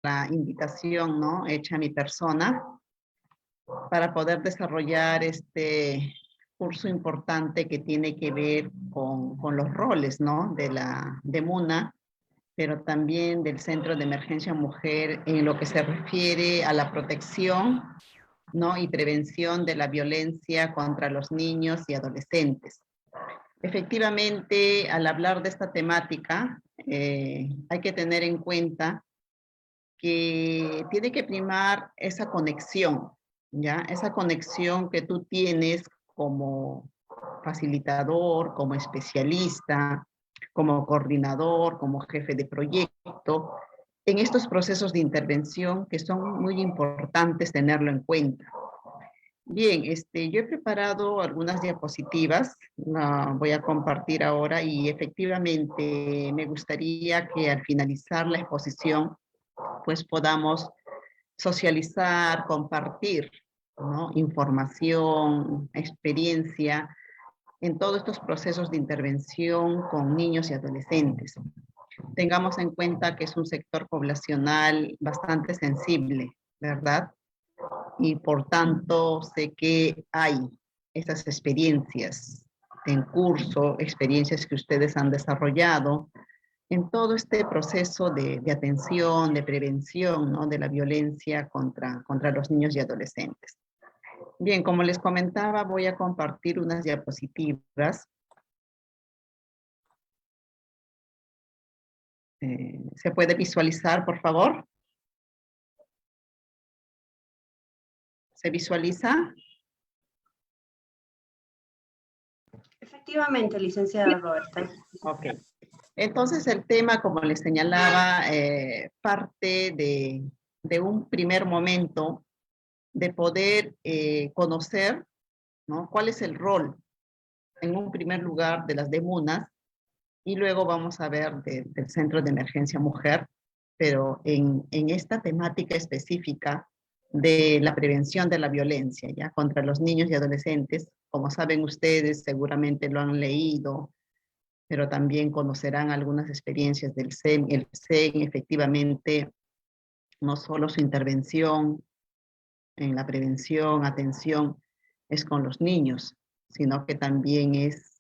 la invitación, ¿no?, hecha a mi persona para poder desarrollar este curso importante que tiene que ver con los roles, ¿no?, de MUNA, pero también del Centro de Emergencia Mujer en lo que se refiere a la protección, ¿no?, y prevención de la violencia contra los niños y adolescentes. Efectivamente, al hablar de esta temática, hay que tener en cuenta que tiene que primar esa conexión, ¿ya? Esa conexión que tú tienes como facilitador, como especialista, como coordinador, como jefe de proyecto, en estos procesos de intervención que son muy importantes tenerlo en cuenta. Bien, yo he preparado algunas diapositivas, la voy a compartir ahora y efectivamente me gustaría que al finalizar la exposición pues podamos socializar, compartir, ¿no?, información, experiencia en todos estos procesos de intervención con niños y adolescentes. Tengamos en cuenta que es un sector poblacional bastante sensible, ¿verdad? Y por tanto sé que hay esas experiencias en curso, experiencias que ustedes han desarrollado en todo este proceso de atención, de prevención, ¿no?, de la violencia contra los niños y adolescentes. Bien, como les comentaba, voy a compartir unas diapositivas. ¿Se puede visualizar, por favor? ¿Se visualiza? Efectivamente, licenciada Roberta. Ok. Entonces el tema, como les señalaba, parte de un primer momento de poder conocer, ¿no?, cuál es el rol, en un primer lugar, de las DEMUNAS, y luego vamos a ver del Centro de Emergencia Mujer, pero en esta temática específica de la prevención de la violencia, ya, contra los niños y adolescentes. Como saben ustedes, seguramente lo han leído, pero también conocerán algunas experiencias del CEM. El CEM, efectivamente, no solo su intervención en la prevención, atención, es con los niños, sino que también es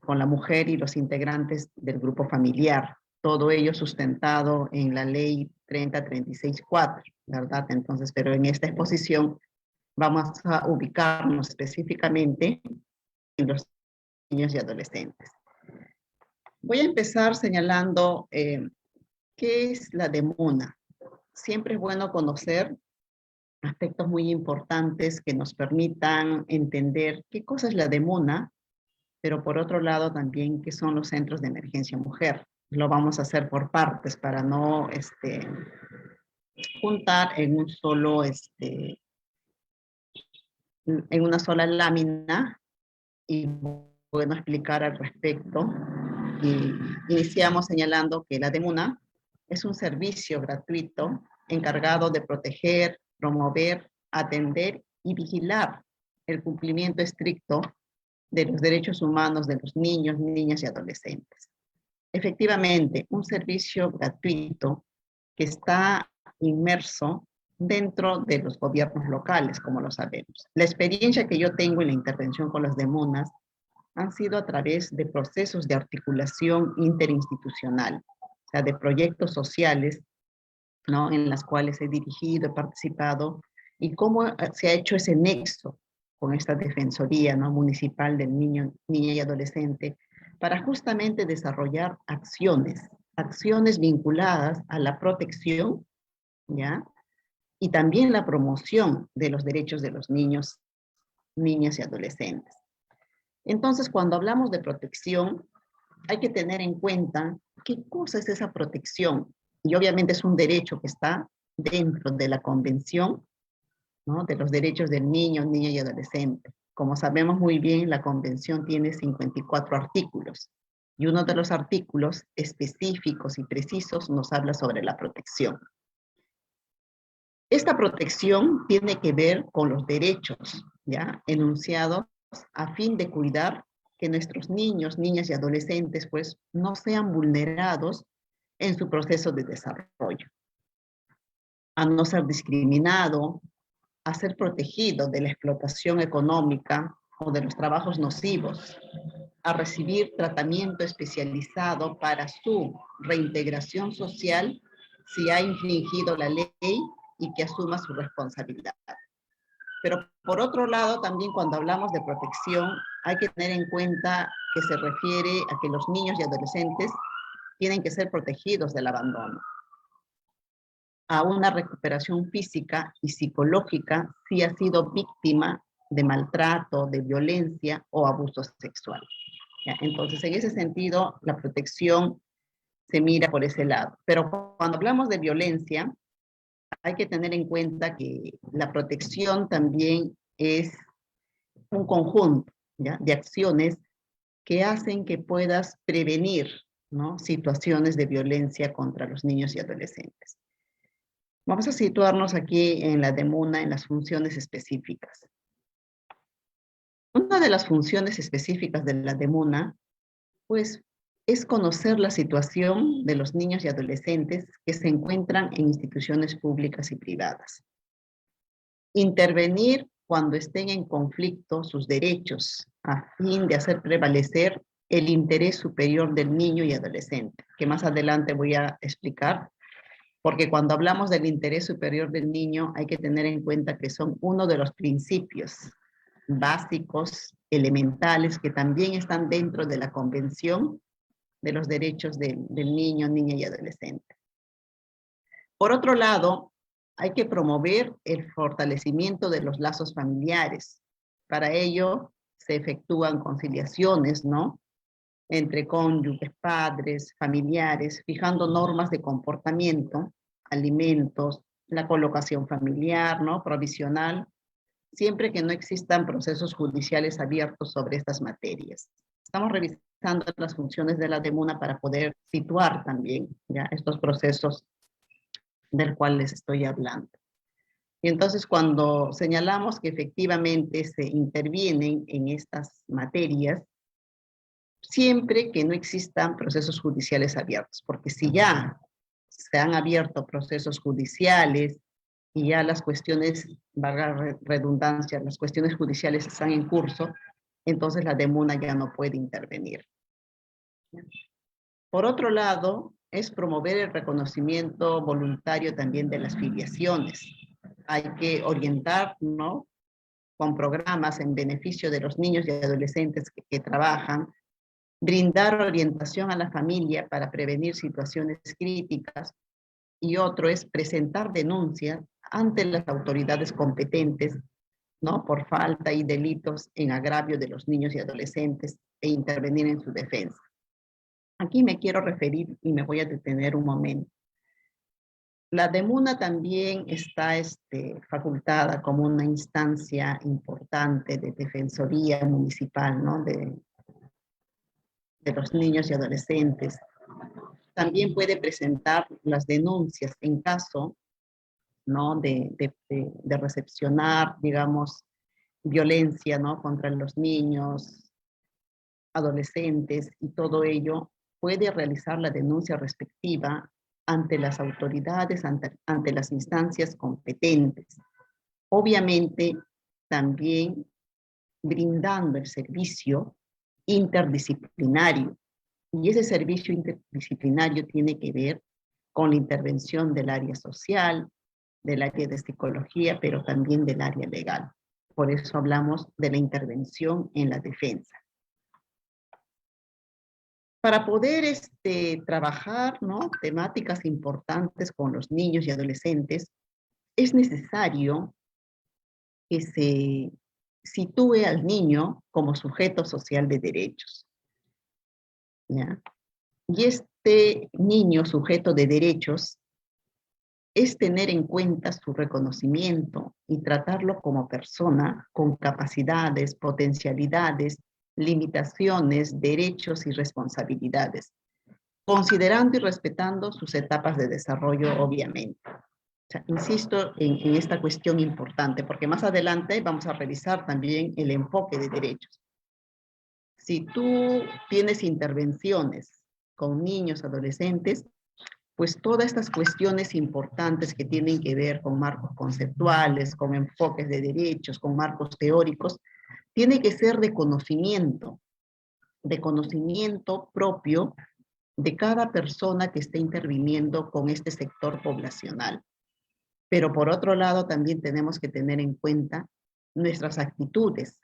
con la mujer y los integrantes del grupo familiar. Todo ello sustentado en la ley 3036-4, ¿verdad? Entonces, pero en esta exposición vamos a ubicarnos específicamente en los niños y adolescentes. Voy a empezar señalando qué es la DEMUNA. Siempre es bueno conocer aspectos muy importantes que nos permitan entender qué cosa es la DEMUNA, pero por otro lado también qué son los centros de emergencia mujer. Lo vamos a hacer por partes para no juntar en un solo, en una sola lámina, y bueno, explicar al respecto. Y iniciamos señalando que la DEMUNA es un servicio gratuito encargado de proteger, promover, atender y vigilar el cumplimiento estricto de los derechos humanos de los niños, niñas y adolescentes. Efectivamente, un servicio gratuito que está inmerso dentro de los gobiernos locales, como lo sabemos. La experiencia que yo tengo en la intervención con las DEMUNAS han sido a través de procesos de articulación interinstitucional, o sea, de proyectos sociales, ¿no?, en las cuales he dirigido, he participado, y cómo se ha hecho ese nexo con esta Defensoría, ¿no?, Municipal del Niño, Niña y Adolescente, para justamente desarrollar acciones vinculadas a la protección, ¿ya?, y también la promoción de los derechos de los niños, niñas y adolescentes. Entonces, cuando hablamos de protección, hay que tener en cuenta qué cosa es esa protección. Y obviamente es un derecho que está dentro de la Convención, ¿no?, de los derechos del niño, niña y adolescente. Como sabemos muy bien, la Convención tiene 54 artículos. Y uno de los artículos específicos y precisos nos habla sobre la protección. Esta protección tiene que ver con los derechos, ¿ya?, enunciados a fin de cuidar que nuestros niños, niñas y adolescentes pues no sean vulnerados en su proceso de desarrollo. a no ser discriminado, a ser protegido de la explotación económica o de los trabajos nocivos, a recibir tratamiento especializado para su reintegración social si ha infringido la ley y que asuma su responsabilidad. Pero por otro lado, también cuando hablamos de protección, hay que tener en cuenta que se refiere a que los niños y adolescentes tienen que ser protegidos del abandono, a una recuperación física y psicológica si ha sido víctima de maltrato, de violencia o abuso sexual. ¿Ya? Entonces, en ese sentido, la protección se mira por ese lado. Pero cuando hablamos de violencia, hay que tener en cuenta que la protección también es un conjunto, ¿ya?, de acciones que hacen que puedas prevenir, ¿no?, situaciones de violencia contra los niños y adolescentes. Vamos a situarnos aquí en la DEMUNA, en las funciones específicas. Una de las funciones específicas de la DEMUNA, pues, es conocer la situación de los niños y adolescentes que se encuentran en instituciones públicas y privadas. Intervenir cuando estén en conflicto sus derechos, a fin de hacer prevalecer el interés superior del niño y adolescente, que más adelante voy a explicar, porque cuando hablamos del interés superior del niño hay que tener en cuenta que son uno de los principios básicos, elementales, que también están dentro de la Convención de los Derechos del Niño, Niña y Adolescente. Por otro lado, hay que promover el fortalecimiento de los lazos familiares. Para ello se efectúan conciliaciones, ¿no?, entre cónyuges, padres, familiares, fijando normas de comportamiento, alimentos, la colocación familiar, ¿no?, provisional, siempre que no existan procesos judiciales abiertos sobre estas materias. Estamos revisando las funciones de la DEMUNA para poder situar también, ¿ya?, estos procesos del cual les estoy hablando. Y entonces cuando señalamos que efectivamente se intervienen en estas materias, siempre que no existan procesos judiciales abiertos, porque si ya se han abierto procesos judiciales y ya las cuestiones, valga redundancia, las cuestiones judiciales están en curso, entonces la DEMUNA ya no puede intervenir. Por otro lado, es promover el reconocimiento voluntario también de las filiaciones. Hay que orientar, ¿no?, con programas en beneficio de los niños y adolescentes que trabajan, brindar orientación a la familia para prevenir situaciones críticas, y otro es presentar denuncias ante las autoridades competentes, ¿no?, por falta y delitos en agravio de los niños y adolescentes e intervenir en su defensa. Aquí me quiero referir y me voy a detener un momento. La DEMUNA también está facultada como una instancia importante de defensoría municipal, ¿no?, de los niños y adolescentes. También puede presentar las denuncias en caso, ¿no?, de recepcionar, digamos, violencia, ¿no?, contra los niños, adolescentes, y todo ello puede realizar la denuncia respectiva ante las autoridades, ante las instancias competentes. Obviamente, también brindando el servicio interdisciplinario. Y ese servicio interdisciplinario tiene que ver con la intervención del área social, del área de psicología, pero también del área legal. Por eso hablamos de la intervención en la defensa. Para poder trabajar, ¿no?, temáticas importantes con los niños y adolescentes, es necesario que se sitúe al niño como sujeto social de derechos, ¿ya? Y este niño sujeto de derechos es tener en cuenta su reconocimiento y tratarlo como persona con capacidades, potencialidades, limitaciones, derechos y responsabilidades, considerando y respetando sus etapas de desarrollo, obviamente. O sea, insisto en esta cuestión importante, porque más adelante vamos a revisar también el enfoque de derechos. Si tú tienes intervenciones con niños, adolescentes, pues todas estas cuestiones importantes que tienen que ver con marcos conceptuales, con enfoques de derechos, con marcos teóricos, tiene que ser de conocimiento propio de cada persona que esté interviniendo con este sector poblacional. Pero por otro lado, también tenemos que tener en cuenta nuestras actitudes.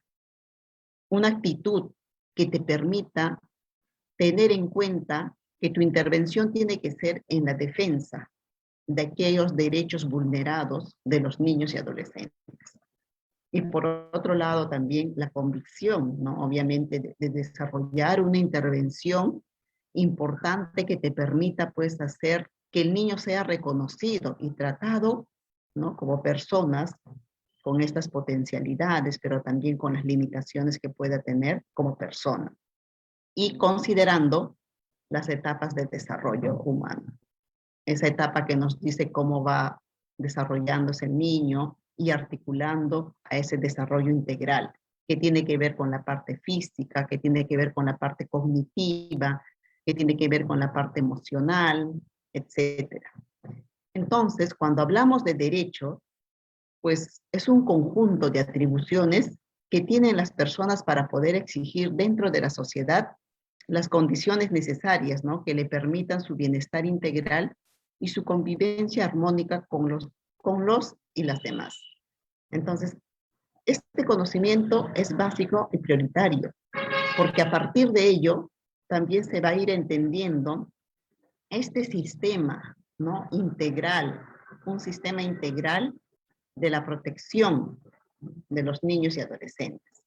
Una actitud que te permita tener en cuenta que tu intervención tiene que ser en la defensa de aquellos derechos vulnerados de los niños y adolescentes. Y por otro lado también la convicción, ¿no? Obviamente de desarrollar una intervención importante que te permita pues hacer que el niño sea reconocido y tratado, ¿no? Como personas con estas potencialidades, pero también con las limitaciones que pueda tener como persona. Y considerando las etapas de desarrollo humano. Esa etapa que nos dice cómo va desarrollándose el niño y articulando a ese desarrollo integral, que tiene que ver con la parte física, que tiene que ver con la parte cognitiva, que tiene que ver con la parte emocional, etc. Entonces, cuando hablamos de derecho, pues es un conjunto de atribuciones que tienen las personas para poder exigir dentro de la sociedad las condiciones necesarias, ¿no? Que le permitan su bienestar integral y su convivencia armónica con los y las demás. Entonces, este conocimiento es básico y prioritario, porque a partir de ello también se va a ir entendiendo este sistema, ¿no? Integral, un sistema integral de la protección de los niños y adolescentes.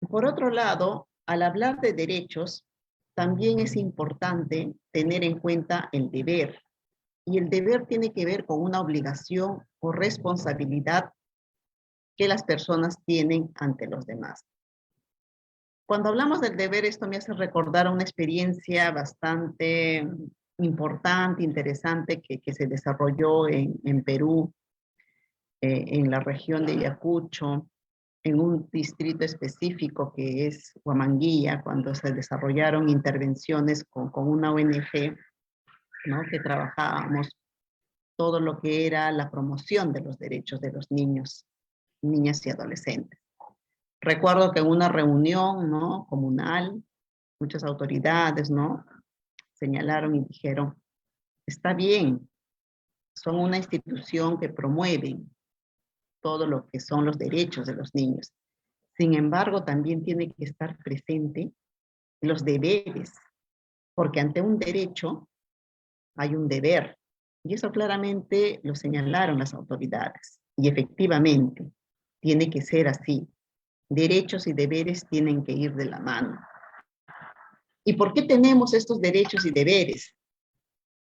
Por otro lado, al hablar de derechos, también es importante tener en cuenta el deber. Y el deber tiene que ver con una obligación o responsabilidad que las personas tienen ante los demás. Cuando hablamos del deber, esto me hace recordar una experiencia bastante importante, interesante, que se desarrolló en Perú, en la región de Ayacucho, en un distrito específico que es Huamanguilla, cuando se desarrollaron intervenciones con una ONG, ¿no? Que trabajábamos todo lo que era la promoción de los derechos de los niños, niñas y adolescentes. Recuerdo que en una reunión, ¿no? Comunal, muchas autoridades, ¿no? Señalaron y dijeron, está bien, son una institución que promueven todo lo que son los derechos de los niños. Sin embargo, también tiene que estar presente los deberes, porque ante un derecho hay un deber. Y eso claramente lo señalaron las autoridades. Y efectivamente, tiene que ser así. Derechos y deberes tienen que ir de la mano. ¿Y por qué tenemos estos derechos y deberes?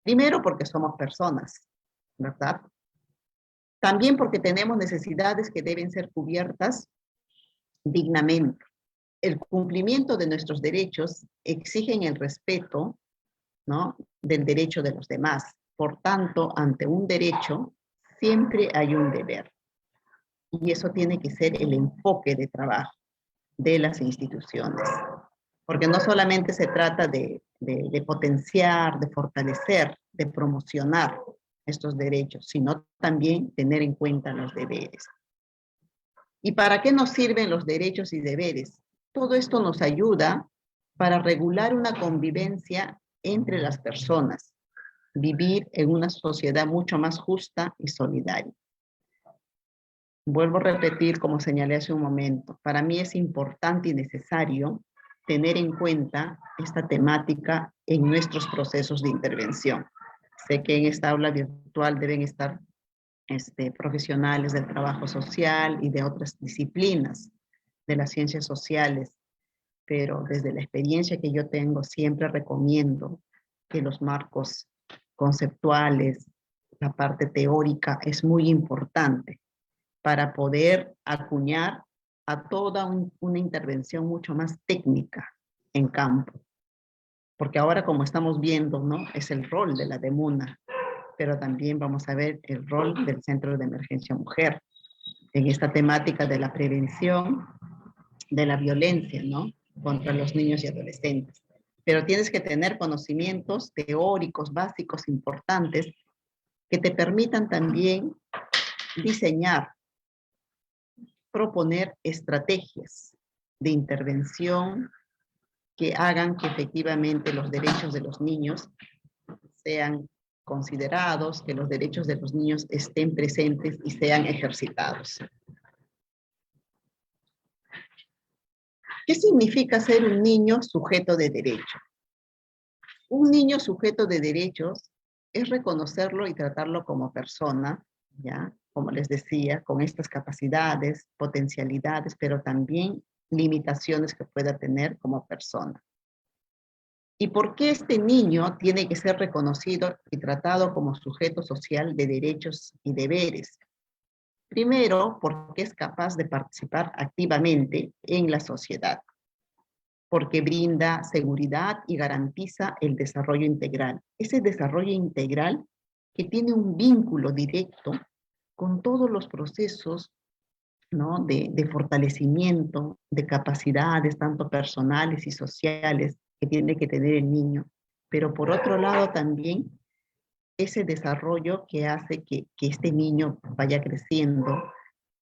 Primero, porque somos personas, ¿verdad? También porque tenemos necesidades que deben ser cubiertas dignamente. El cumplimiento de nuestros derechos exigen el respeto, ¿no? Del derecho de los demás. Por tanto, ante un derecho, siempre hay un deber. Y eso tiene que ser el enfoque de trabajo de las instituciones. Porque no solamente se trata de potenciar, de fortalecer, de promocionar estos derechos, sino también tener en cuenta los deberes. ¿Y para qué nos sirven los derechos y deberes? Todo esto nos ayuda para regular una convivencia entre las personas, vivir en una sociedad mucho más justa y solidaria. Vuelvo a repetir, como señalé hace un momento, para mí es importante y necesario tener en cuenta esta temática en nuestros procesos de intervención. Sé que en esta aula virtual deben estar profesionales del trabajo social y de otras disciplinas de las ciencias sociales, pero desde la experiencia que yo tengo siempre recomiendo que los marcos conceptuales, la parte teórica es muy importante para poder acuñar a toda una intervención mucho más técnica en campo. Porque ahora, como estamos viendo, ¿no? Es el rol de la DEMUNA, pero también vamos a ver el rol del Centro de Emergencia Mujer en esta temática de la prevención de la violencia, ¿no? Contra los niños y adolescentes. pero tienes que tener conocimientos teóricos básicos importantes que te permitan también diseñar, proponer estrategias de intervención que hagan que efectivamente los derechos de los niños sean considerados, que los derechos de los niños estén presentes y sean ejercitados. ¿Qué significa ser un niño sujeto de derecho? Un niño sujeto de derechos es reconocerlo y tratarlo como persona, ¿ya? Como les decía, con estas capacidades, potencialidades, pero también limitaciones que pueda tener como persona. ¿Y por qué este niño tiene que ser reconocido y tratado como sujeto social de derechos y deberes? Primero, porque es capaz de participar activamente en la sociedad, porque brinda seguridad y garantiza el desarrollo integral. Ese desarrollo integral que tiene un vínculo directo con todos los procesos, ¿no?, de fortalecimiento de capacidades, tanto personales y sociales, que tiene que tener el niño. Pero por otro lado también ese desarrollo que hace que este niño vaya creciendo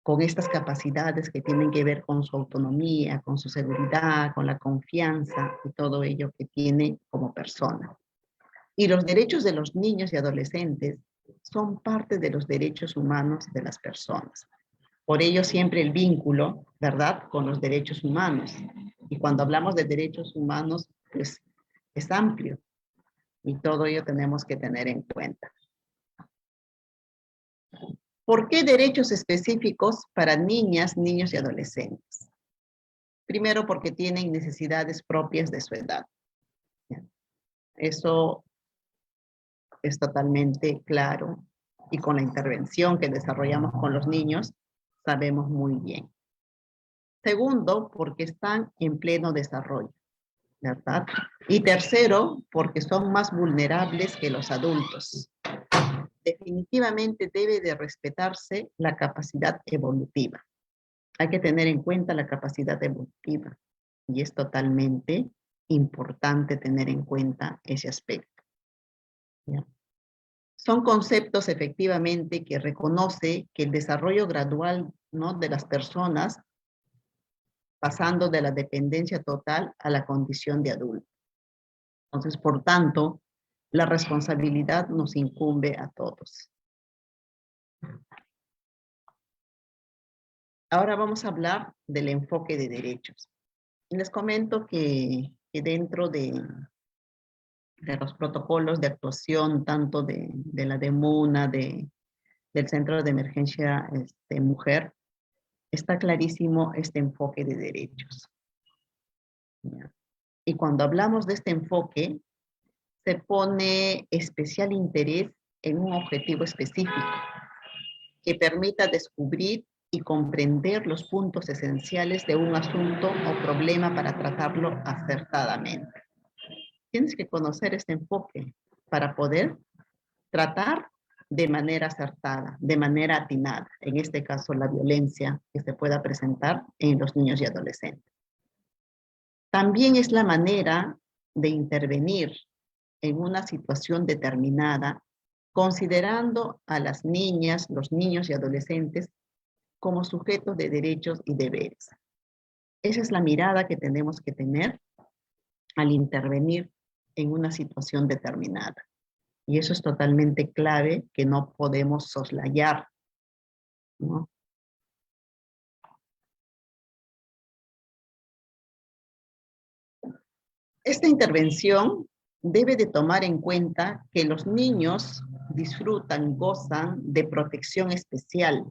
con estas capacidades que tienen que ver con su autonomía, con su seguridad, con la confianza y todo ello que tiene como persona. Y los derechos de los niños y adolescentes son parte de los derechos humanos de las personas. Por ello siempre el vínculo, ¿verdad?, con los derechos humanos. Y cuando hablamos de derechos humanos, pues es amplio. Y todo ello tenemos que tener en cuenta. ¿Por qué derechos específicos para niñas, niños y adolescentes? Primero, porque tienen necesidades propias de su edad. Eso es totalmente claro. Y con la intervención que desarrollamos con los niños, sabemos muy bien. Segundo, porque están en pleno desarrollo, ¿verdad? Y tercero, porque son más vulnerables que los adultos. Definitivamente debe de respetarse la capacidad evolutiva. Hay que tener en cuenta la capacidad evolutiva y es totalmente importante tener en cuenta ese aspecto. ¿Ya? Son conceptos efectivamente que reconoce que el desarrollo gradual, ¿no?, de las personas, pasando de la dependencia total a la condición de adulto. Entonces, por tanto, la responsabilidad nos incumbe a todos. Ahora vamos a hablar del enfoque de derechos. Y les comento que dentro de los protocolos de actuación, tanto de la DEMUNA, del Centro de Emergencia Mujer, está clarísimo este enfoque de derechos. ¿Ya? Y cuando hablamos de este enfoque, se pone especial interés en un objetivo específico que permita descubrir y comprender los puntos esenciales de un asunto o problema para tratarlo acertadamente. Tienes que conocer este enfoque para poder tratar de manera acertada, de manera atinada, en este caso la violencia que se pueda presentar en los niños y adolescentes. También es la manera de intervenir en una situación determinada, considerando a las niñas, los niños y adolescentes como sujetos de derechos y deberes. Esa es la mirada que tenemos que tener al intervenir en una situación determinada. Y eso es totalmente clave, que no podemos soslayar, ¿no? Esta intervención debe de tomar en cuenta que los niños disfrutan, gozan de protección especial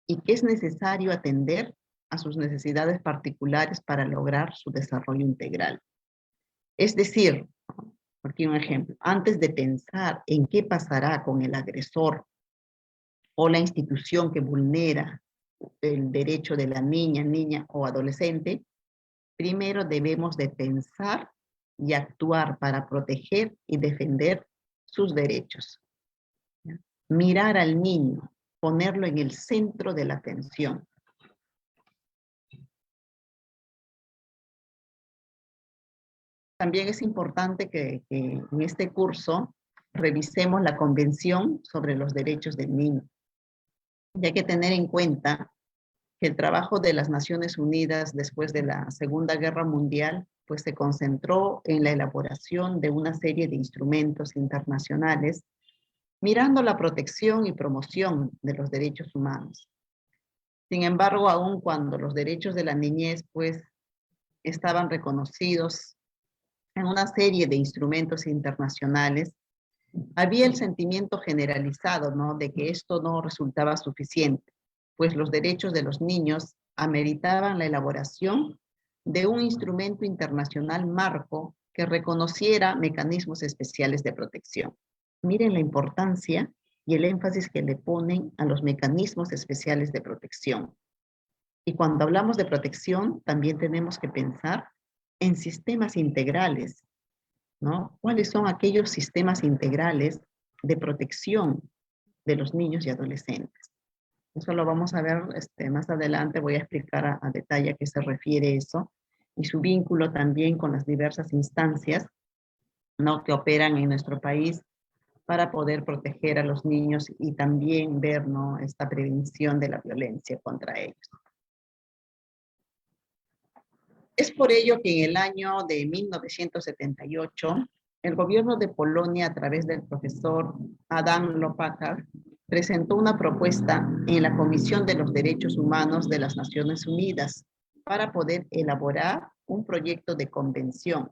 y que es necesario atender a sus necesidades particulares para lograr su desarrollo integral. Es decir, por aquí un ejemplo, antes de pensar en qué pasará con el agresor o la institución que vulnera el derecho de la niña o adolescente, primero debemos de pensar y actuar para proteger y defender sus derechos. ¿Ya? Mirar al niño, ponerlo en el centro de la atención. también es importante que en este curso revisemos la Convención sobre los Derechos del Niño. Y hay que tener en cuenta que el trabajo de las Naciones Unidas después de la Segunda Guerra Mundial pues se concentró en la elaboración de una serie de instrumentos internacionales mirando la protección y promoción de los derechos humanos. Sin embargo, aun cuando los derechos de la niñez pues estaban reconocidos en una serie de instrumentos internacionales, había el sentimiento generalizado, ¿no?, de que esto no resultaba suficiente, pues los derechos de los niños ameritaban la elaboración de un instrumento internacional marco que reconociera mecanismos especiales de protección. Miren la importancia y el énfasis que le ponen a los mecanismos especiales de protección. Y cuando hablamos de protección, también tenemos que pensar en sistemas integrales, ¿no? ¿Cuáles son aquellos sistemas integrales de protección de los niños y adolescentes? Eso lo vamos a ver más adelante, voy a explicar a detalle a qué se refiere eso, y su vínculo también con las diversas instancias, ¿no?, que operan en nuestro país para poder proteger a los niños y también ver, ¿no?, esta prevención de la violencia contra ellos. Es por ello que en el año de 1978, el gobierno de Polonia, a través del profesor Adam Lopakar, presentó una propuesta en la Comisión de los Derechos Humanos de las Naciones Unidas para poder elaborar un proyecto de convención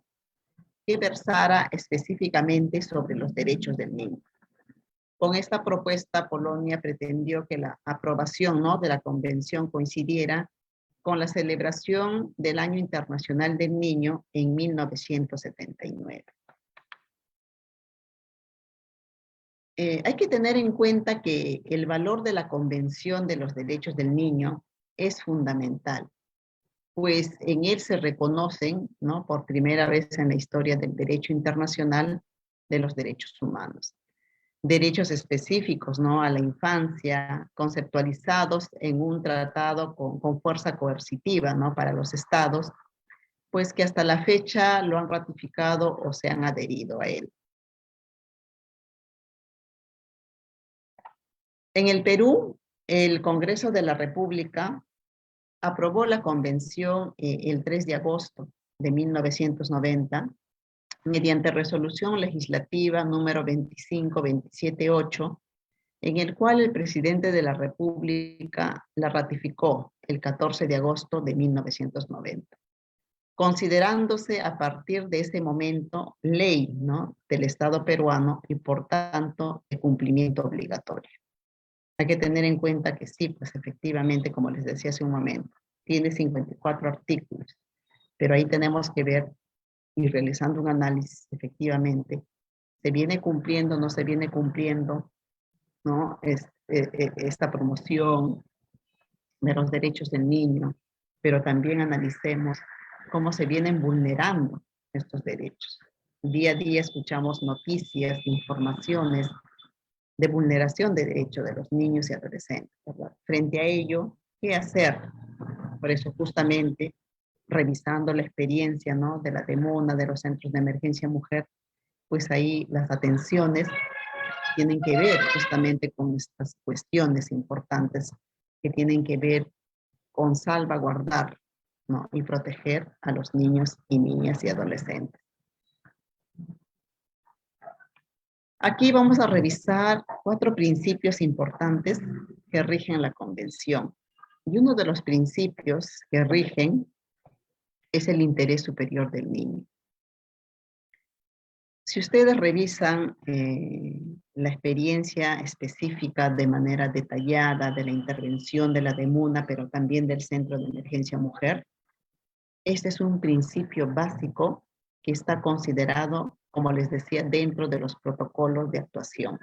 que versara específicamente sobre los derechos del niño. Con esta propuesta, Polonia pretendió que la aprobación, ¿no?, de la convención coincidiera con la celebración del Año Internacional del Niño en 1979. Hay que tener en cuenta que el valor de la Convención de los Derechos del Niño es fundamental, pues en él se reconocen, ¿no?, por primera vez en la historia del derecho internacional de los derechos humanos. Derechos específicos, ¿no?, a la infancia, conceptualizados en un tratado con fuerza coercitiva, ¿no?, para los estados, pues que hasta la fecha lo han ratificado o se han adherido a él. En el Perú, el Congreso de la República aprobó la convención el 3 de agosto de 1990, mediante resolución legislativa número 25278, en el cual el presidente de la República la ratificó el 14 de agosto de 1990, considerándose a partir de ese momento ley, ¿no?, del Estado peruano y por tanto de cumplimiento obligatorio. Hay que tener en cuenta que sí, pues efectivamente, como les decía hace un momento, tiene 54 artículos, pero ahí tenemos que ver y realizando un análisis, efectivamente, ¿se viene cumpliendo, no se viene cumpliendo, ¿no?, esta promoción de los derechos del niño? Pero también analicemos cómo se vienen vulnerando estos derechos. Día a día escuchamos noticias, informaciones de vulneración de derechos de los niños y adolescentes, ¿verdad? Frente a ello, ¿qué hacer? Por eso justamente revisando la experiencia, ¿no?, de la DEMONA, de los centros de emergencia mujer, pues ahí las atenciones tienen que ver justamente con estas cuestiones importantes que tienen que ver con salvaguardar, ¿no?, y proteger a los niños y niñas y adolescentes. Aquí vamos a revisar 4 principios importantes que rigen la Convención. Y uno de los principios que rigen es el interés superior del niño. Si ustedes revisan la experiencia específica de manera detallada de la intervención de la DEMUNA, pero también del Centro de Emergencia Mujer, este es un principio básico que está considerado, como les decía, dentro de los protocolos de actuación.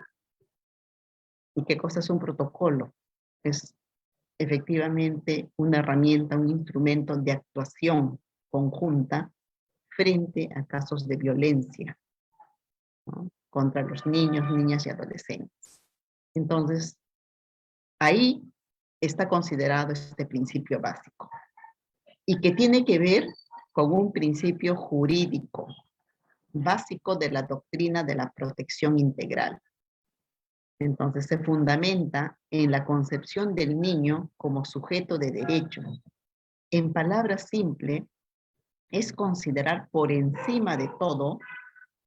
¿Y qué cosa es un protocolo? Es efectivamente una herramienta, un instrumento de actuación conjunta frente a casos de violencia, ¿no?, contra los niños, niñas y adolescentes. Entonces, ahí está considerado este principio básico y que tiene que ver con un principio jurídico, básico de la doctrina de la protección integral. Entonces se fundamenta en la concepción del niño como sujeto de derecho. En palabras simples, es considerar por encima de todo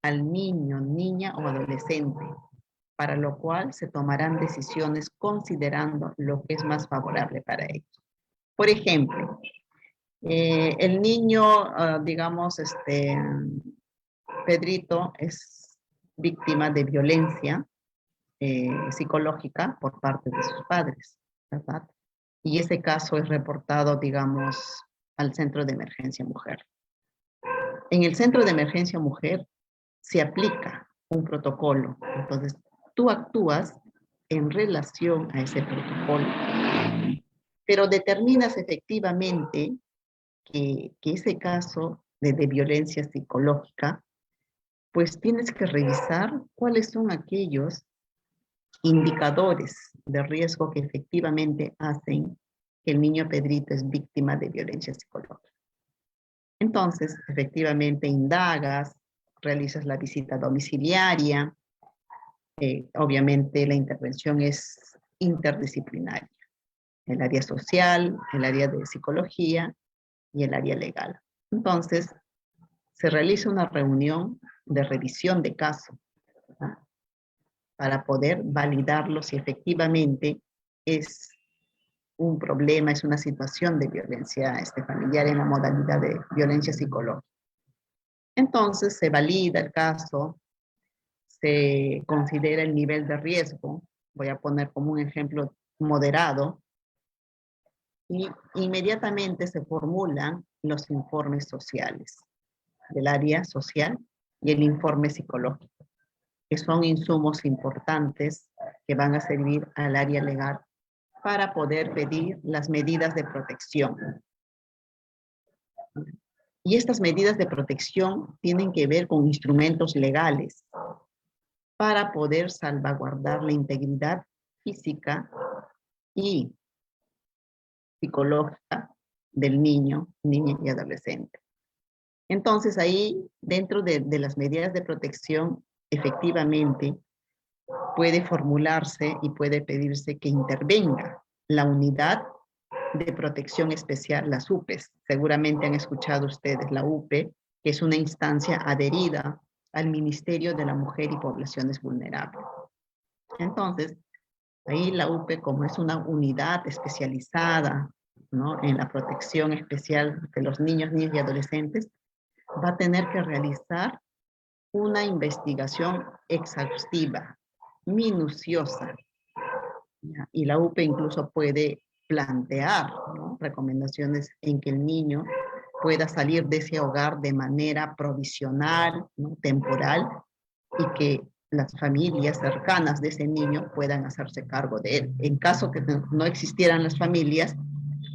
al niño, niña o adolescente, para lo cual se tomarán decisiones considerando lo que es más favorable para ellos. Por ejemplo, el niño, digamos, Pedrito es víctima de violencia psicológica por parte de sus padres, ¿verdad? Y ese caso es reportado, digamos, al Centro de Emergencia Mujer. En el Centro de Emergencia Mujer se aplica un protocolo. Entonces, tú actúas en relación a ese protocolo, pero determinas efectivamente que ese caso de violencia psicológica, pues tienes que revisar cuáles son aquellos indicadores de riesgo que efectivamente hacen que el niño Pedrito es víctima de violencia psicológica. Entonces, efectivamente indagas, realizas la visita domiciliaria, obviamente la intervención es interdisciplinaria, el área social, el área de psicología y el área legal. Entonces, se realiza una reunión de revisión de caso, ¿verdad? Para poder validarlo si efectivamente es un problema, es una situación de violencia familiar en la modalidad de violencia psicológica. Entonces se valida el caso, se considera el nivel de riesgo, voy a poner como un ejemplo moderado, y inmediatamente se formulan los informes sociales del área social y el informe psicológico, que son insumos importantes que van a servir al área legal para poder pedir las medidas de protección. Y estas medidas de protección tienen que ver con instrumentos legales para poder salvaguardar la integridad física y psicológica del niño, niña y adolescente. Entonces ahí, dentro de las medidas de protección, efectivamente puede formularse y puede pedirse que intervenga la unidad de protección especial, las UPEs. Seguramente han escuchado ustedes la UPE, que es una instancia adherida al Ministerio de la Mujer y Poblaciones Vulnerables. Entonces, ahí la UPE, como es una unidad especializada, ¿no?, en la protección especial de los niños, niñas y adolescentes, va a tener que realizar una investigación exhaustiva, minuciosa. ¿Ya? Y la UPE incluso puede plantear, ¿no?, recomendaciones en que el niño pueda salir de ese hogar de manera provisional, ¿no?, temporal, y que las familias cercanas de ese niño puedan hacerse cargo de él. En caso que no existieran las familias,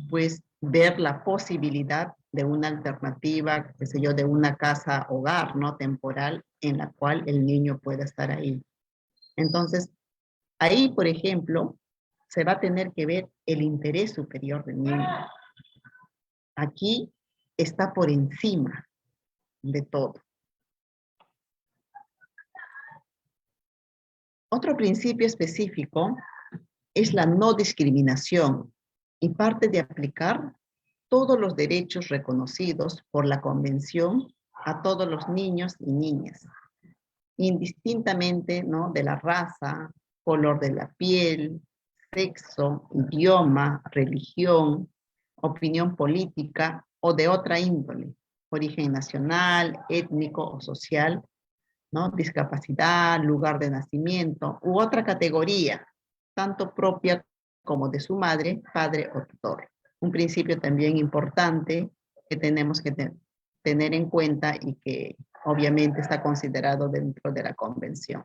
pues ver la posibilidad de una alternativa, qué sé yo, de una casa hogar, ¿no?, temporal, en la cual el niño pueda estar ahí. Entonces, ahí, por ejemplo, se va a tener que ver el interés superior del niño. Aquí está por encima de todo. Otro principio específico es la no discriminación y parte de aplicar todos los derechos reconocidos por la Convención a todos los niños y niñas, indistintamente, ¿no?, de la raza, color de la piel, sexo, idioma, religión, opinión política o de otra índole, origen nacional, étnico o social, ¿no?, discapacidad, lugar de nacimiento u otra categoría, tanto propia como de su madre, padre o tutor. Un principio también importante que tenemos que tener en cuenta y que obviamente está considerado dentro de la Convención.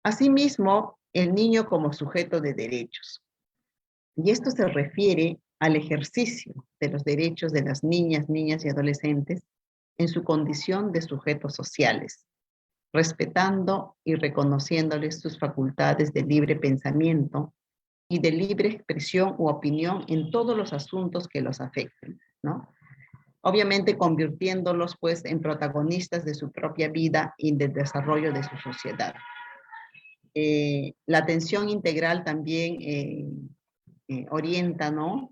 Asimismo, el niño como sujeto de derechos. Y esto se refiere al ejercicio de los derechos de las niñas, niñas y adolescentes en su condición de sujetos sociales, respetando y reconociéndoles sus facultades de libre pensamiento y de libre expresión u opinión en todos los asuntos que los afecten, ¿no? obviamente convirtiéndolos pues en protagonistas de su propia vida y del desarrollo de su sociedad. La atención integral también orienta, ¿no?,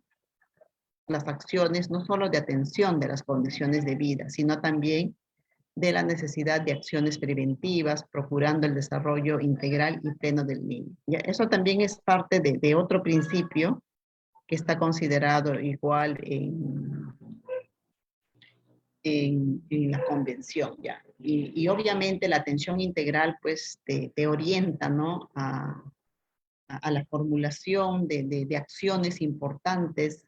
las acciones no solo de atención de las condiciones de vida, sino también de la necesidad de acciones preventivas, procurando el desarrollo integral y pleno del niño. ¿Ya? Eso también es parte de otro principio que está considerado igual en la convención, ¿ya? Y obviamente la atención integral pues te orienta, ¿no?, a la formulación de acciones importantes,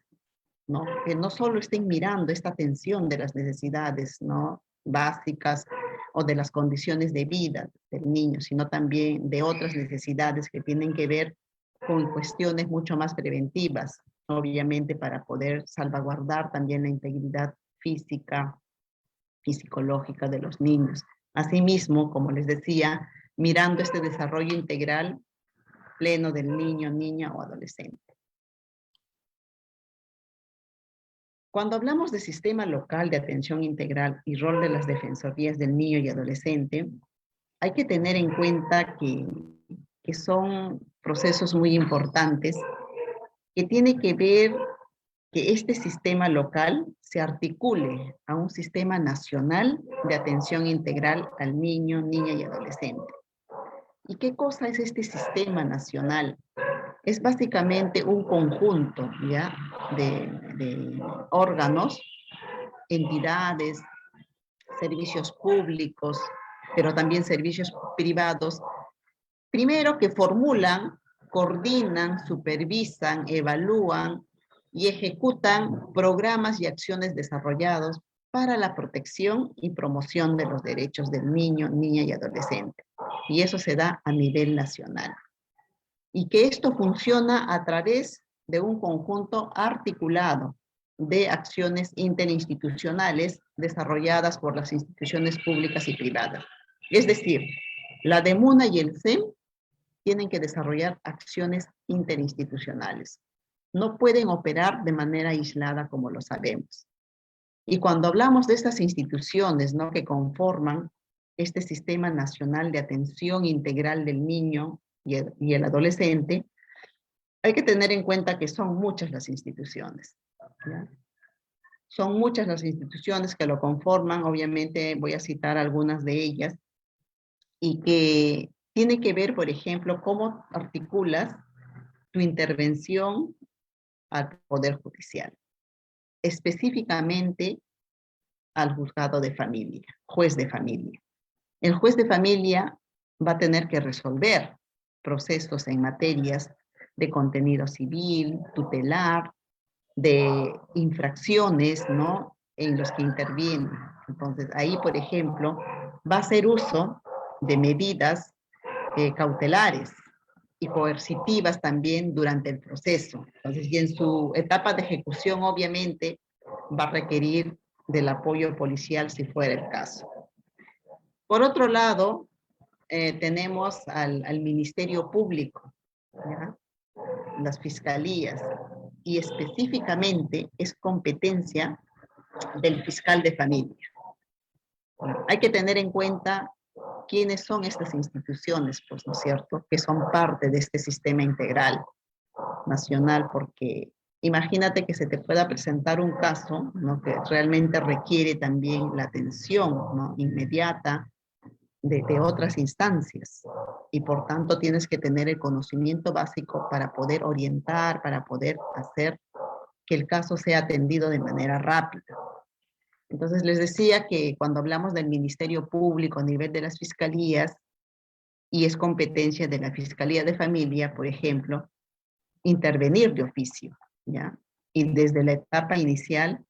¿no?, que no solo estén mirando esta atención de las necesidades, ¿no?, básicas o de las condiciones de vida del niño, sino también de otras necesidades que tienen que ver con cuestiones mucho más preventivas, obviamente para poder salvaguardar también la integridad física y psicológica de los niños. Asimismo, como les decía, mirando este desarrollo integral pleno del niño, niña o adolescente. Cuando hablamos de sistema local de atención integral y rol de las defensorías del niño y adolescente, hay que tener en cuenta que son procesos muy importantes que tiene que ver que este sistema local se articule a un sistema nacional de atención integral al niño, niña y adolescente. ¿Y qué cosa es este sistema nacional? Es básicamente un conjunto, ¿ya?, de órganos, entidades, servicios públicos, pero también servicios privados, primero que formulan, coordinan, supervisan, evalúan y ejecutan programas y acciones desarrollados para la protección y promoción de los derechos del niño, niña y adolescente. Y eso se da a nivel nacional. Y que esto funciona a través de un conjunto articulado de acciones interinstitucionales desarrolladas por las instituciones públicas y privadas. Es decir, la DEMUNA y el SEM tienen que desarrollar acciones interinstitucionales. No pueden operar de manera aislada como lo sabemos. Y cuando hablamos de estas instituciones, ¿no?, que conforman este Sistema Nacional de Atención Integral del Niño y el Adolescente, hay que tener en cuenta que son muchas las instituciones, ¿ya? Son muchas las instituciones que lo conforman, obviamente voy a citar algunas de ellas, y que tiene que ver, por ejemplo, cómo articulas tu intervención al Poder Judicial, específicamente al juzgado de familia, juez de familia. El juez de familia va a tener que resolver procesos en materias de contenido civil, tutelar, de infracciones, ¿no?, en los que interviene. Entonces, ahí, por ejemplo, va a hacer uso de medidas cautelares y coercitivas también durante el proceso. Entonces, y en su etapa de ejecución, obviamente, va a requerir del apoyo policial si fuera el caso. Por otro lado, tenemos al Ministerio Público, ¿ya?, las fiscalías, y específicamente es competencia del fiscal de familia. Bueno, hay que tener en cuenta quiénes son estas instituciones, pues, ¿no es cierto?, que son parte de este sistema integral nacional, porque imagínate que se te pueda presentar un caso, ¿no?, que realmente requiere también la atención, ¿no?, inmediata de otras instancias, y por tanto tienes que tener el conocimiento básico para poder orientar, para poder hacer que el caso sea atendido de manera rápida. Entonces les decía que cuando hablamos del Ministerio Público a nivel de las fiscalías, y es competencia de la Fiscalía de Familia, por ejemplo, intervenir de oficio, ¿ya? Y desde la etapa inicial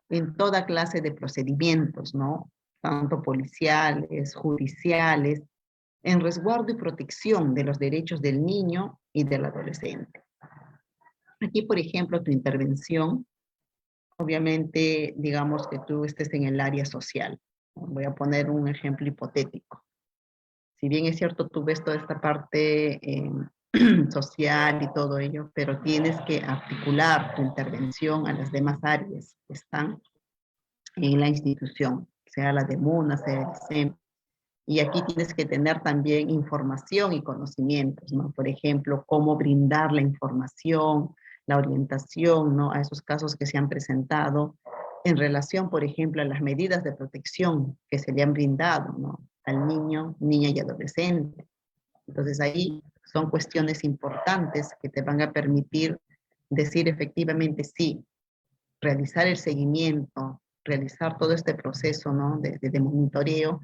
en toda clase de procedimientos, ¿no?, tanto policiales, judiciales, en resguardo y protección de los derechos del niño y del adolescente. Aquí, por ejemplo, tu intervención, obviamente, digamos que tú estés en el área social. Voy a poner un ejemplo hipotético. Si bien es cierto, tú ves toda esta parte social y todo ello, pero tienes que articular tu intervención a las demás áreas que están en la institución, sea la DEMUNA, sea el SEM. Y aquí tienes que tener también información y conocimientos, ¿no? Por ejemplo, cómo brindar la información, la orientación, ¿no? A esos casos que se han presentado en relación, por ejemplo, a las medidas de protección que se le han brindado, ¿no? Al niño, niña y adolescente. Entonces ahí son cuestiones importantes que te van a permitir decir efectivamente sí, realizar el seguimiento, realizar todo este proceso, ¿no? de monitoreo,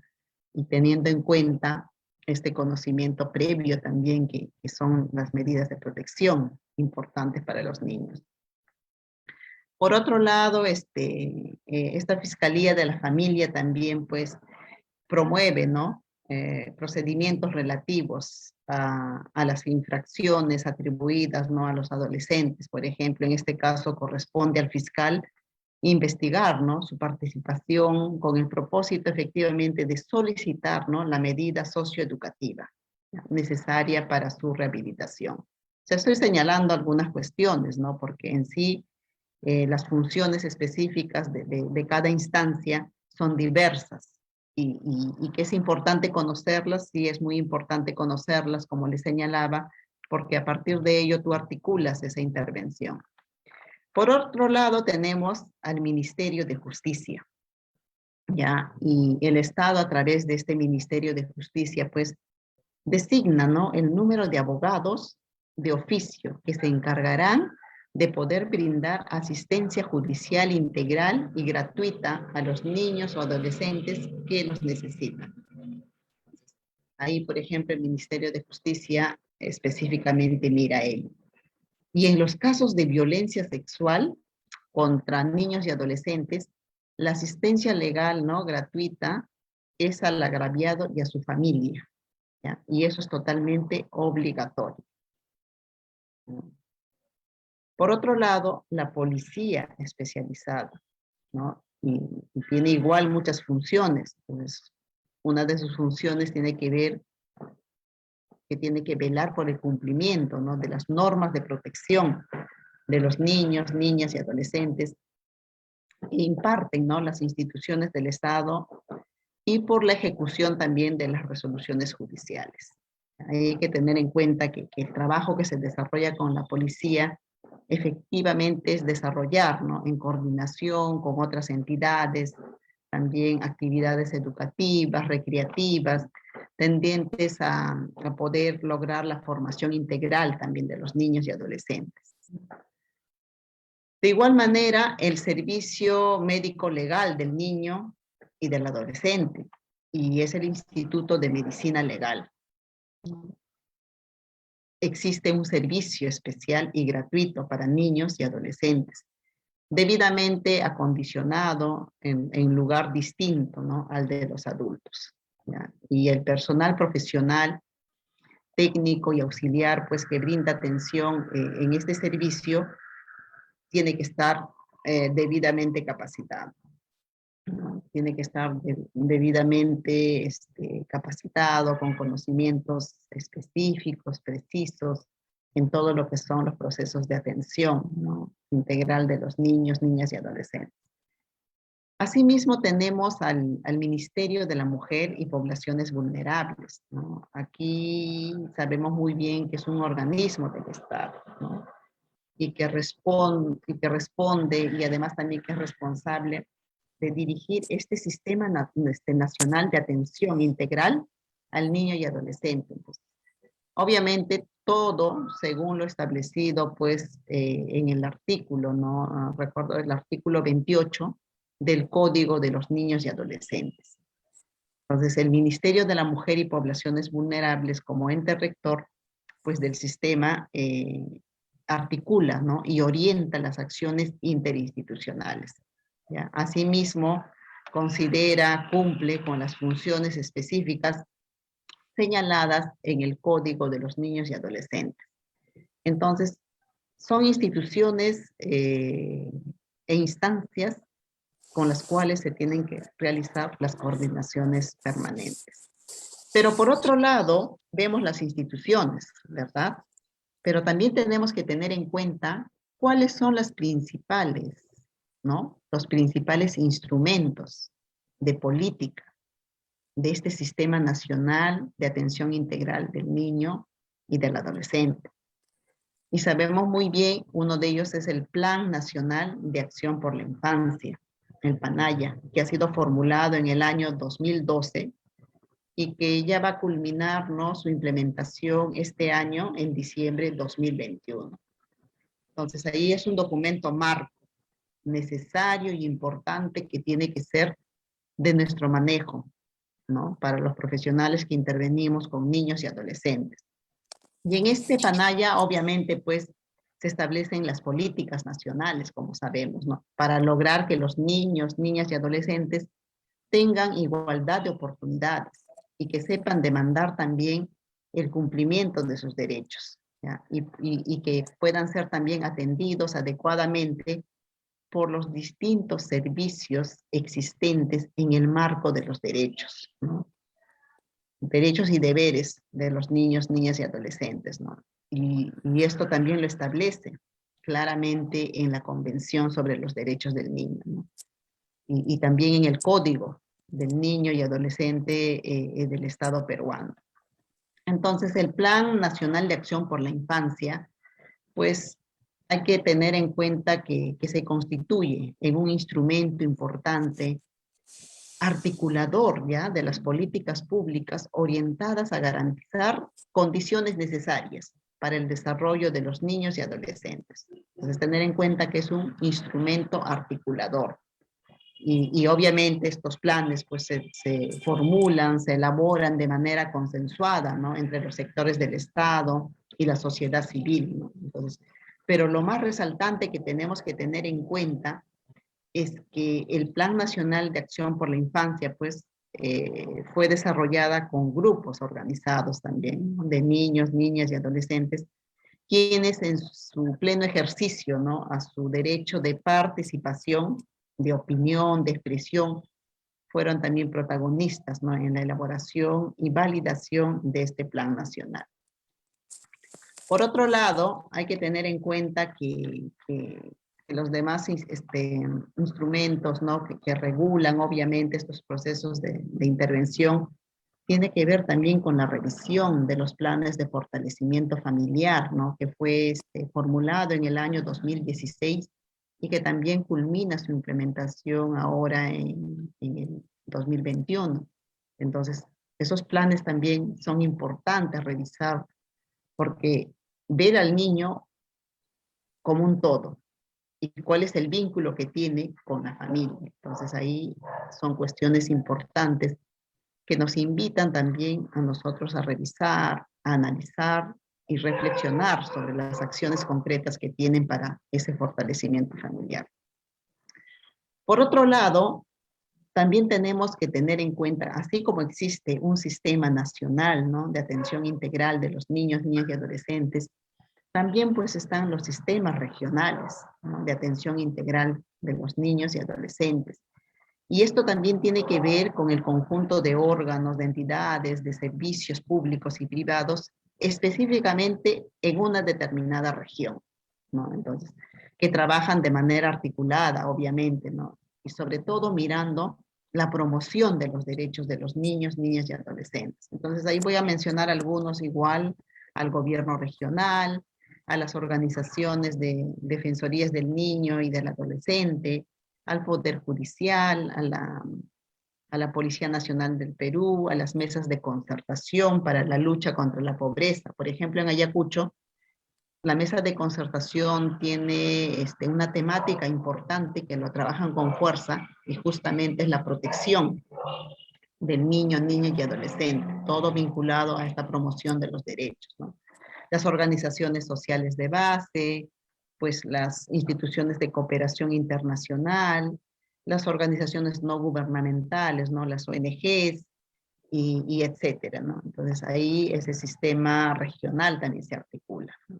y teniendo en cuenta este conocimiento previo también que son las medidas de protección importantes para los niños. Por otro lado, esta Fiscalía de la Familia también pues promueve, ¿no? Procedimientos relativos a las infracciones atribuidas, ¿no? A los adolescentes. Por ejemplo, en este caso corresponde al fiscal investigar, ¿no? Su participación con el propósito efectivamente de solicitar, ¿no? La medida socioeducativa necesaria para su rehabilitación. O sea, estoy señalando algunas cuestiones, ¿no? Porque en sí las funciones específicas de cada instancia son diversas y que es importante conocerlas, sí es muy importante conocerlas, como les señalaba, porque a partir de ello tú articulas esa intervención. Por otro lado, tenemos al Ministerio de Justicia, ¿ya? Y el Estado, a través de este Ministerio de Justicia, pues, designa, ¿no? El número de abogados de oficio que se encargarán de poder brindar asistencia judicial integral y gratuita a los niños o adolescentes que los necesitan. Ahí, por ejemplo, el Ministerio de Justicia específicamente mira ello. Y en los casos de violencia sexual contra niños y adolescentes, la asistencia legal, ¿no? Gratuita es al agraviado y a su familia, ¿ya? Y eso es totalmente obligatorio. Por otro lado, la policía especializada, ¿no? Y tiene igual muchas funciones. Entonces, una de sus funciones tiene que ver, que tiene que velar por el cumplimiento, ¿no? De las normas de protección de los niños, niñas y adolescentes que imparten, ¿no? Las instituciones del Estado y por la ejecución también de las resoluciones judiciales. Hay que tener en cuenta que el trabajo que se desarrolla con la policía efectivamente es desarrollar, ¿no? En coordinación con otras entidades, también actividades educativas, recreativas, tendientes a poder lograr la formación integral también de los niños y adolescentes. De igual manera, el servicio médico legal del niño y del adolescente, y es el Instituto de Medicina Legal. Existe un servicio especial y gratuito para niños y adolescentes, debidamente acondicionado en lugar distinto, ¿no? Al de los adultos, ¿ya? Y el personal profesional, técnico y auxiliar, pues que brinda atención en este servicio, tiene que estar debidamente capacitado, ¿no? Tiene que estar debidamente capacitado, con conocimientos específicos, precisos, en todo lo que son los procesos de atención, ¿no? Integral de los niños, niñas y adolescentes. Asimismo, tenemos al Ministerio de la Mujer y Poblaciones Vulnerables, ¿no? Aquí sabemos muy bien que es un organismo del Estado, ¿no? Y que responde y además también que es responsable de dirigir este sistema nacional de atención integral al niño y adolescente. Entonces, obviamente todo según lo establecido pues en el artículo, ¿no? Recuerdo el artículo 28 del Código de los Niños y Adolescentes. Entonces el Ministerio de la Mujer y Poblaciones Vulnerables como ente rector pues del sistema articula, ¿no? Y orienta las acciones interinstitucionales, ¿ya? Asimismo, considera, cumple con las funciones específicas señaladas en el Código de los Niños y Adolescentes. Entonces, son instituciones e instancias con las cuales se tienen que realizar las coordinaciones permanentes. Pero por otro lado, vemos las instituciones, ¿verdad? Pero también tenemos que tener en cuenta cuáles son las principales ¿no? Los principales instrumentos de política de este Sistema Nacional de Atención Integral del Niño y del Adolescente. Y sabemos muy bien, uno de ellos es el Plan Nacional de Acción por la Infancia, el PANAYA, que ha sido formulado en el año 2012 y que ya va a culminar, ¿no?, su implementación este año en diciembre de 2021. Entonces ahí es un documento marco necesario y importante que tiene que ser de nuestro manejo, ¿no?, para los profesionales que intervenimos con niños y adolescentes. Y en este PANAYA, obviamente, pues, se establecen las políticas nacionales, como sabemos, ¿no?, para lograr que los niños, niñas y adolescentes tengan igualdad de oportunidades y que sepan demandar también el cumplimiento de sus derechos, ¿ya? Y que puedan ser también atendidos adecuadamente por los distintos servicios existentes en el marco de los derechos, ¿no? Derechos y deberes de los niños, niñas y adolescentes, ¿no? Y esto también lo establece claramente en la Convención sobre los Derechos del Niño, ¿no? Y también en el Código del Niño y Adolescente del Estado peruano. Entonces, el Plan Nacional de Acción por la Infancia, pues hay que tener en cuenta que se constituye en un instrumento importante, articulador, ¿ya?, de las políticas públicas orientadas a garantizar condiciones necesarias para el desarrollo de los niños y adolescentes. Entonces, tener en cuenta que es un instrumento articulador. Y obviamente estos planes pues se formulan, se elaboran de manera consensuada, ¿no?, entre los sectores del Estado y la sociedad civil, ¿no? Entonces, pero lo más resaltante que tenemos que tener en cuenta es que el Plan Nacional de Acción por la Infancia, pues, fue desarrollada con grupos organizados también, ¿no?, de niños, niñas y adolescentes, quienes en su pleno ejercicio, ¿no?, a su derecho de participación, de opinión, de expresión, fueron también protagonistas, ¿no?, en la elaboración y validación de este plan nacional. Por otro lado, hay que tener en cuenta que los demás instrumentos, ¿no?, que regulan obviamente estos procesos de intervención, tiene que ver también con la revisión de los planes de fortalecimiento familiar, ¿no?, que fue formulado en el año 2016 y que también culmina su implementación ahora en el 2021. Entonces, esos planes también son importantes revisar porque ver al niño como un todo y cuál es el vínculo que tiene con la familia. Entonces ahí son cuestiones importantes que nos invitan también a nosotros a revisar, a analizar y reflexionar sobre las acciones concretas que tienen para ese fortalecimiento familiar. Por otro lado, también tenemos que tener en cuenta, así como existe un sistema nacional, ¿no?, de atención integral de los niños, niñas y adolescentes, también pues están los sistemas regionales, ¿no?, de atención integral de los niños y adolescentes. Y esto también tiene que ver con el conjunto de órganos, de entidades, de servicios públicos y privados, específicamente en una determinada región, ¿no? Entonces, que trabajan de manera articulada, obviamente, ¿no? Y sobre todo mirando la promoción de los derechos de los niños, niñas y adolescentes. Entonces, ahí voy a mencionar algunos igual al gobierno regional, a las organizaciones de defensorías del niño y del adolescente, al Poder Judicial, a la Policía Nacional del Perú, a las mesas de concertación para la lucha contra la pobreza. Por ejemplo, en Ayacucho, la mesa de concertación tiene una temática importante que lo trabajan con fuerza y justamente es la protección del niño, niña y adolescente, todo vinculado a esta promoción de los derechos, ¿no? Las organizaciones sociales de base, pues las instituciones de cooperación internacional, las organizaciones no gubernamentales, ¿no?, las ONGs, y etcétera, ¿no? Entonces ahí ese sistema regional también se articula, ¿no?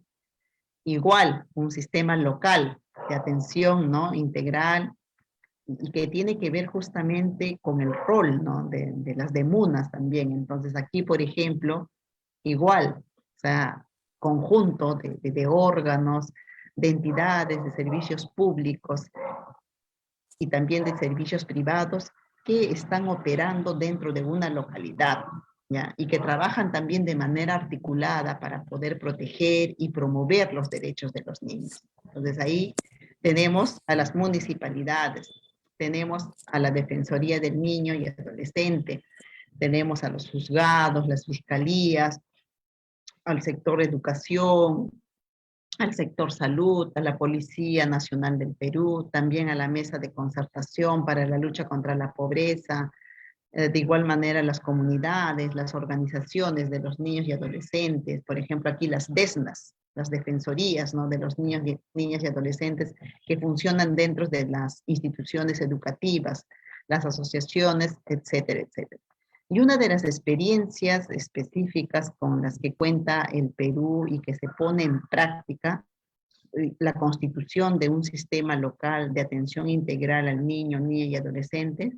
Igual, un sistema local de atención, ¿no?, integral, y que tiene que ver justamente con el rol, ¿no?, de las demunas también. Entonces aquí, por ejemplo, igual, o sea, conjunto de órganos, de entidades, de servicios públicos, y también de servicios privados que están operando dentro de una localidad, ¿ya? Y que trabajan también de manera articulada para poder proteger y promover los derechos de los niños. Entonces ahí tenemos a las municipalidades, tenemos a la Defensoría del Niño y Adolescente, tenemos a los juzgados, las fiscalías, al sector educación, al sector salud, a la Policía Nacional del Perú, también a la Mesa de Concertación para la Lucha contra la Pobreza, de igual manera las comunidades, las organizaciones de los niños y adolescentes, por ejemplo aquí las DESNAS, las defensorías, ¿no?, de los niños, niñas y adolescentes que funcionan dentro de las instituciones educativas, las asociaciones, etcétera, etcétera. Y una de las experiencias específicas con las que cuenta el Perú y que se pone en práctica la constitución de un sistema local de atención integral al niño, niña y adolescente,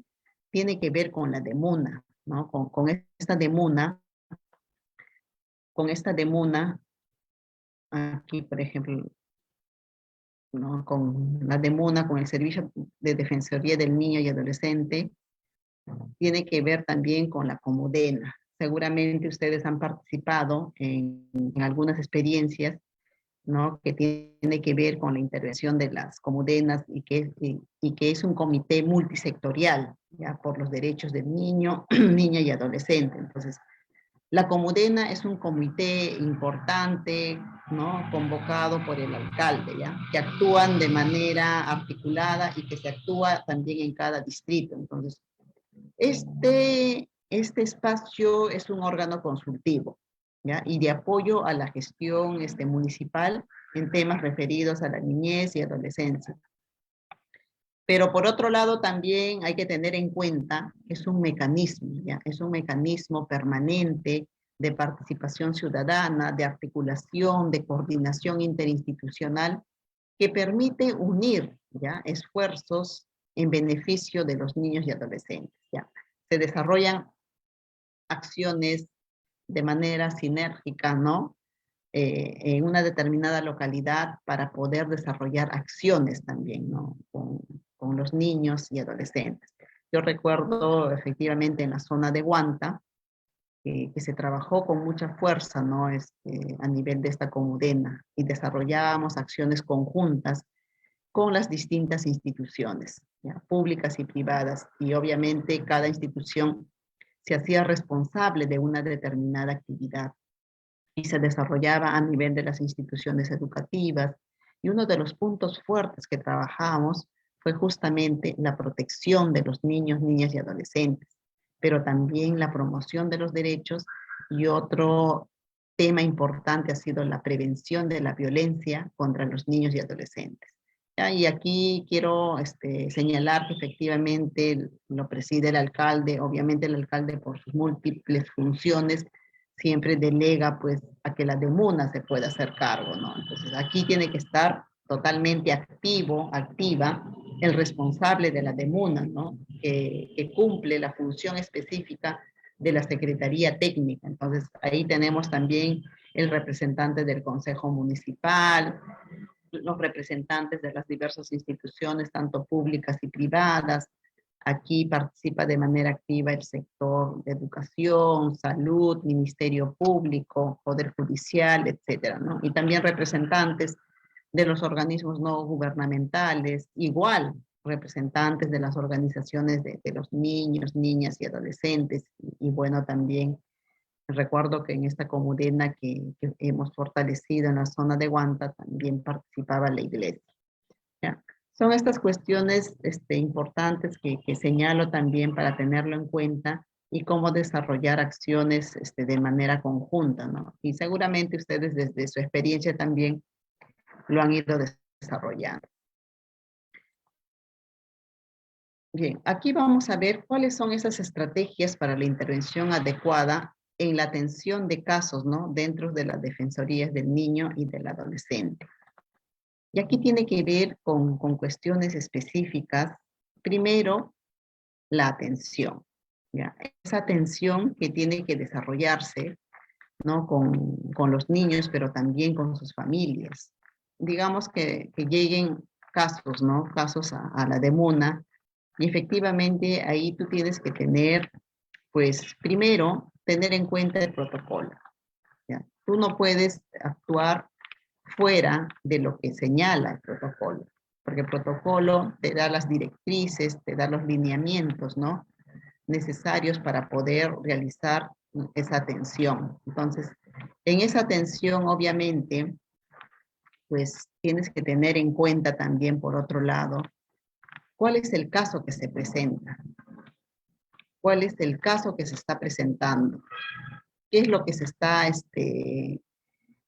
tiene que ver con la DEMUNA, ¿no? Con esta DEMUNA, aquí por ejemplo, ¿no?, con la DEMUNA, con el Servicio de Defensoría del Niño y Adolescente, tiene que ver también con la Comudena. Seguramente ustedes han participado en algunas experiencias, ¿no?, que tiene que ver con la intervención de las comudenas y que es un comité multisectorial, ya, por los derechos del niño, niña y adolescente. Entonces, la comudena es un comité importante, ¿no?, convocado por el alcalde, ya, que actúan de manera articulada y que se actúa también en cada distrito. Entonces, este espacio es un órgano consultivo, ¿ya?, y de apoyo a la gestión municipal en temas referidos a la niñez y adolescencia. Pero por otro lado también hay que tener en cuenta que es un mecanismo, ¿ya?, es un mecanismo permanente de participación ciudadana, de articulación, de coordinación interinstitucional, que permite unir, ¿ya?, esfuerzos en beneficio de los niños y adolescentes, ¿ya? Se desarrollan acciones de manera sinérgica, ¿no?, en una determinada localidad para poder desarrollar acciones también, ¿no?, con los niños y adolescentes. Yo recuerdo efectivamente en la zona de Huanta, que se trabajó con mucha fuerza, ¿no?, a nivel de esta comudena, y desarrollábamos acciones conjuntas con las distintas instituciones, ¿ya?, públicas y privadas, y obviamente cada institución se hacía responsable de una determinada actividad y se desarrollaba a nivel de las instituciones educativas. Y uno de los puntos fuertes que trabajamos fue justamente la protección de los niños, niñas y adolescentes, pero también la promoción de los derechos, y otro tema importante ha sido la prevención de la violencia contra los niños y adolescentes. ¿Ya? Y aquí quiero señalar que efectivamente lo preside el alcalde. Obviamente el alcalde, por sus múltiples funciones, siempre delega pues a que la DEMUNA se pueda hacer cargo, ¿no? Entonces aquí tiene que estar totalmente activa el responsable de la DEMUNA, ¿no?, que cumple la función específica de la Secretaría Técnica. Entonces ahí tenemos también el representante del Consejo Municipal, los representantes de las diversas instituciones, tanto públicas y privadas. Aquí participa de manera activa el sector de educación, salud, Ministerio Público, Poder Judicial, etcétera, ¿no? Y también representantes de los organismos no gubernamentales, igual representantes de las organizaciones de los niños, niñas y adolescentes. Y bueno, también recuerdo que en esta comudena que hemos fortalecido en la zona de Huanta también participaba la iglesia, ¿ya? Son estas cuestiones importantes que señalo también para tenerlo en cuenta, y cómo desarrollar acciones de manera conjunta, ¿no? Y seguramente ustedes desde su experiencia también lo han ido desarrollando. Bien, aquí vamos a ver cuáles son esas estrategias para la intervención adecuada en la atención de casos, ¿no?, dentro de las defensorías del niño y del adolescente. Y aquí tiene que ver con cuestiones específicas. Primero, la atención, ¿ya? Esa atención que tiene que desarrollarse, ¿no?, con los niños, pero también con sus familias. Digamos que lleguen casos, ¿no?, casos a la DEMUNA, Y efectivamente ahí tú tienes que tener, pues primero, tener en cuenta el protocolo, ¿ya? Tú no puedes actuar fuera de lo que señala el protocolo, porque el protocolo te da las directrices, te da los lineamientos, ¿no?, necesarios para poder realizar esa atención. Entonces, en esa atención, obviamente, pues tienes que tener en cuenta también, por otro lado, cuál es el caso que se presenta, cuál es el caso que se está presentando, qué es lo que se está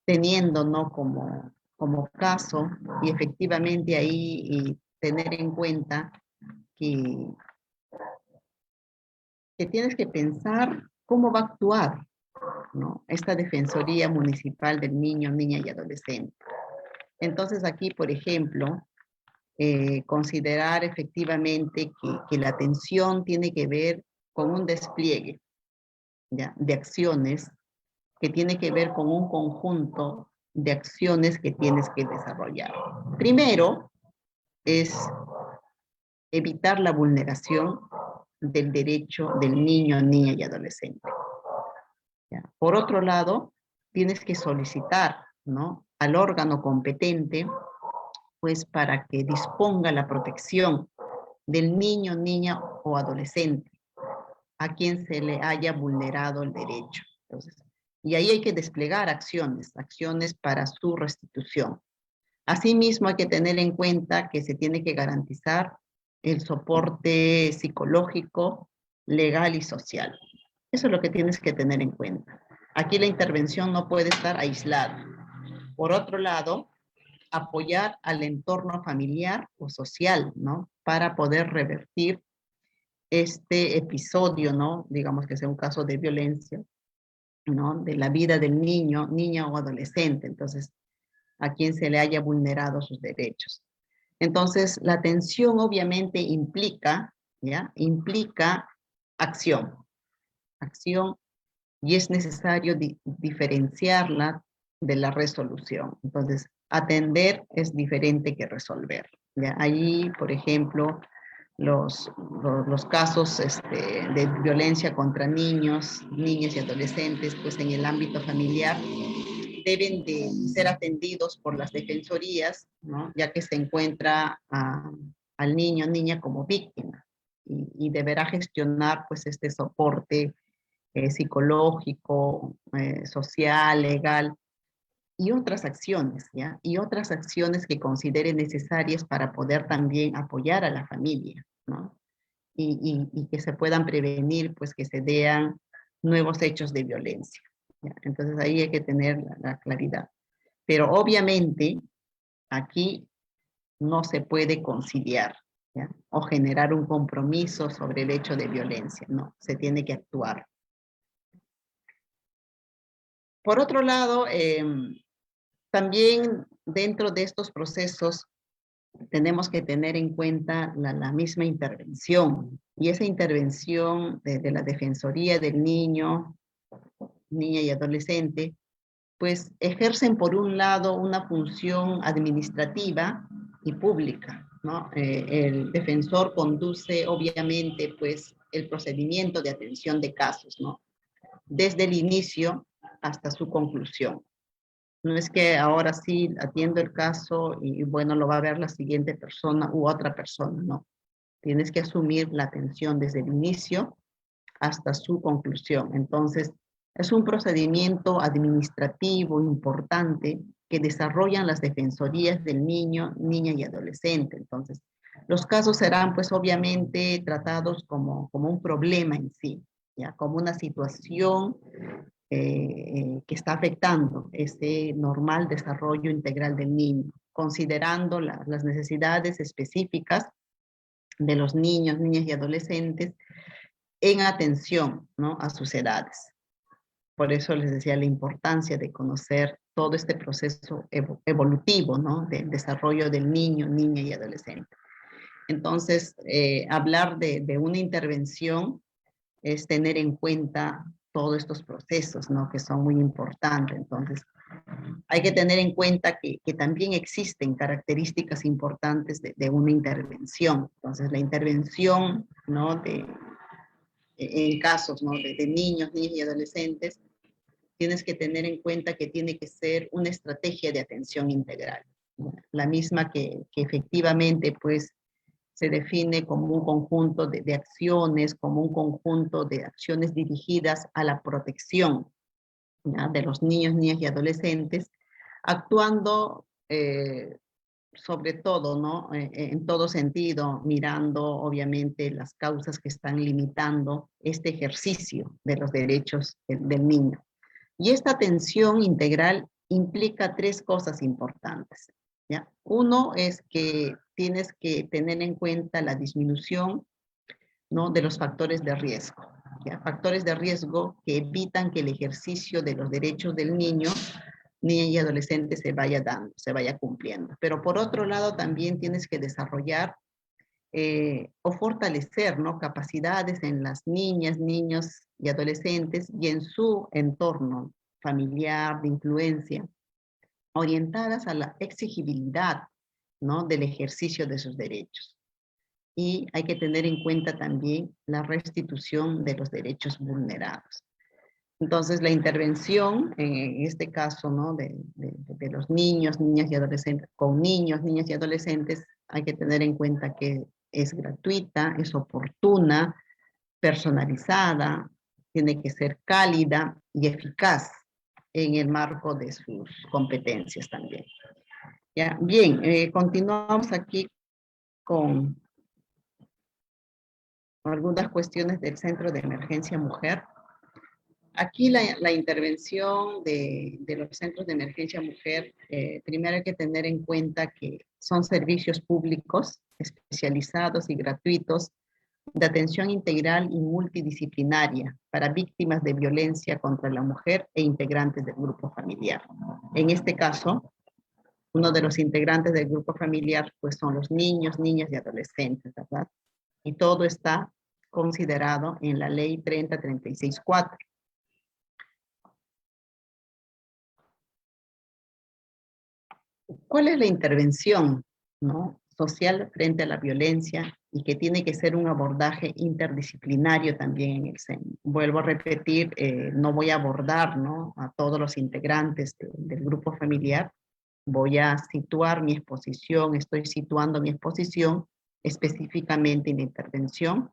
teniendo, ¿no?, como caso, y efectivamente ahí tener en cuenta que, que tienes que pensar cómo va a actuar, ¿no?, esta Defensoría Municipal del Niño, Niña y Adolescente. Entonces aquí, por ejemplo, considerar efectivamente que la atención tiene que ver con un despliegue, ¿ya?, de acciones, que tiene que ver con un conjunto de acciones que tienes que desarrollar. Primero es evitar la vulneración del derecho del niño, niña y adolescente, ¿ya? Por otro lado, tienes que solicitar, ¿no?, al órgano competente, pues para que disponga la protección del niño, niña o adolescente a quien se le haya vulnerado el derecho. Entonces, y ahí hay que desplegar acciones para su restitución. Asimismo, hay que tener en cuenta que se tiene que garantizar el soporte psicológico, legal y social. Eso es lo que tienes que tener en cuenta. Aquí la intervención no puede estar aislada. Por otro lado, apoyar al entorno familiar o social, ¿no?, para poder revertir este episodio, ¿no?, digamos que sea un caso de violencia, ¿no?, de la vida del niño, niña o adolescente, entonces, a quien se le haya vulnerado sus derechos. Entonces, la atención obviamente implica, ¿ya?, implica acción, acción, y es necesario diferenciarla de la resolución. Entonces, atender es diferente que resolver, ¿ya? Allí, por ejemplo, los casos de violencia contra niños, niñas y adolescentes, pues en el ámbito familiar, deben de ser atendidos por las defensorías, ¿no?, ya que se encuentra al niño o niña como víctima y deberá gestionar pues este soporte psicológico, social, legal y otras acciones, ¿ya? Y otras acciones que considere necesarias para poder también apoyar a la familia, ¿no? Y que se puedan prevenir, pues que se vean nuevos hechos de violencia, ¿ya? Entonces ahí hay que tener la claridad. Pero obviamente aquí no se puede conciliar, ¿ya?, o generar un compromiso sobre el hecho de violencia, no, se tiene que actuar. Por otro lado, también dentro de estos procesos tenemos que tener en cuenta la misma intervención, y esa intervención de la Defensoría del Niño, Niña y Adolescente, pues ejercen por un lado una función administrativa y pública, ¿no? El defensor conduce obviamente pues el procedimiento de atención de casos, ¿no?, desde el inicio hasta su conclusión. No es que ahora sí atiendo el caso y bueno, lo va a ver la siguiente persona u otra persona, no. Tienes que asumir la atención desde el inicio hasta su conclusión. Entonces, es un procedimiento administrativo importante que desarrollan las defensorías del niño, niña y adolescente. Entonces, los casos serán pues obviamente tratados como un problema en sí, ¿ya?, como una situación que está afectando ese normal desarrollo integral del niño, considerando las necesidades específicas de los niños, niñas y adolescentes en atención, ¿no?, a sus edades. Por eso les decía la importancia de conocer todo este proceso evolutivo, ¿no?, del desarrollo del niño, niña y adolescente. Entonces, hablar de una intervención es tener en cuenta todos estos procesos, ¿no?, que son muy importantes. Entonces, Hay que tener en cuenta que también existen características importantes de una intervención. Entonces, la intervención, ¿no? En casos, ¿no? de niños, niñas y adolescentes, tienes que tener en cuenta que tiene que ser una estrategia de atención integral, ¿no? La misma que efectivamente, pues, se define como un conjunto de acciones, como un conjunto de acciones dirigidas a la protección, ¿ya? De los niños, niñas y adolescentes, actuando sobre todo, ¿no? En todo sentido, mirando obviamente las causas que están limitando este ejercicio de los derechos del niño. Y esta atención integral implica tres cosas importantes, ¿ya? Uno es que tienes que tener en cuenta la disminución, ¿no? de los factores de riesgo, ¿ya? Factores de riesgo que evitan que el ejercicio de los derechos del niño, niña y adolescente se vaya dando, se vaya cumpliendo. Pero por otro lado también tienes que desarrollar o fortalecer, ¿no? capacidades en las niñas, niños y adolescentes y en su entorno familiar, de influencia, orientadas a la exigibilidad, ¿no? del ejercicio de sus derechos. Y hay que tener en cuenta también la restitución de los derechos vulnerados. Entonces, la intervención, en este caso, ¿no? de los niños, niñas y adolescentes, con niños, niñas y adolescentes, hay que tener en cuenta que es gratuita, es oportuna, personalizada, tiene que ser cálida y eficaz en el marco de sus competencias también. ¿Ya? Bien, continuamos aquí con algunas cuestiones del Centro de Emergencia Mujer. Aquí la intervención de los centros de emergencia mujer, primero hay que tener en cuenta que son servicios públicos especializados y gratuitos de atención integral y multidisciplinaria para víctimas de violencia contra la mujer e integrantes del grupo familiar. En este caso, uno de los integrantes del grupo familiar pues son los niños, niñas y adolescentes, ¿verdad? Y todo está considerado en la ley 3036-4. ¿Cuál es la intervención, ¿no? social frente a la violencia y que tiene que ser un abordaje interdisciplinario también en el SEM? Vuelvo a repetir, no voy a abordar, ¿no? a todos los integrantes del grupo familiar, voy a situar mi exposición, estoy situando mi exposición específicamente en la intervención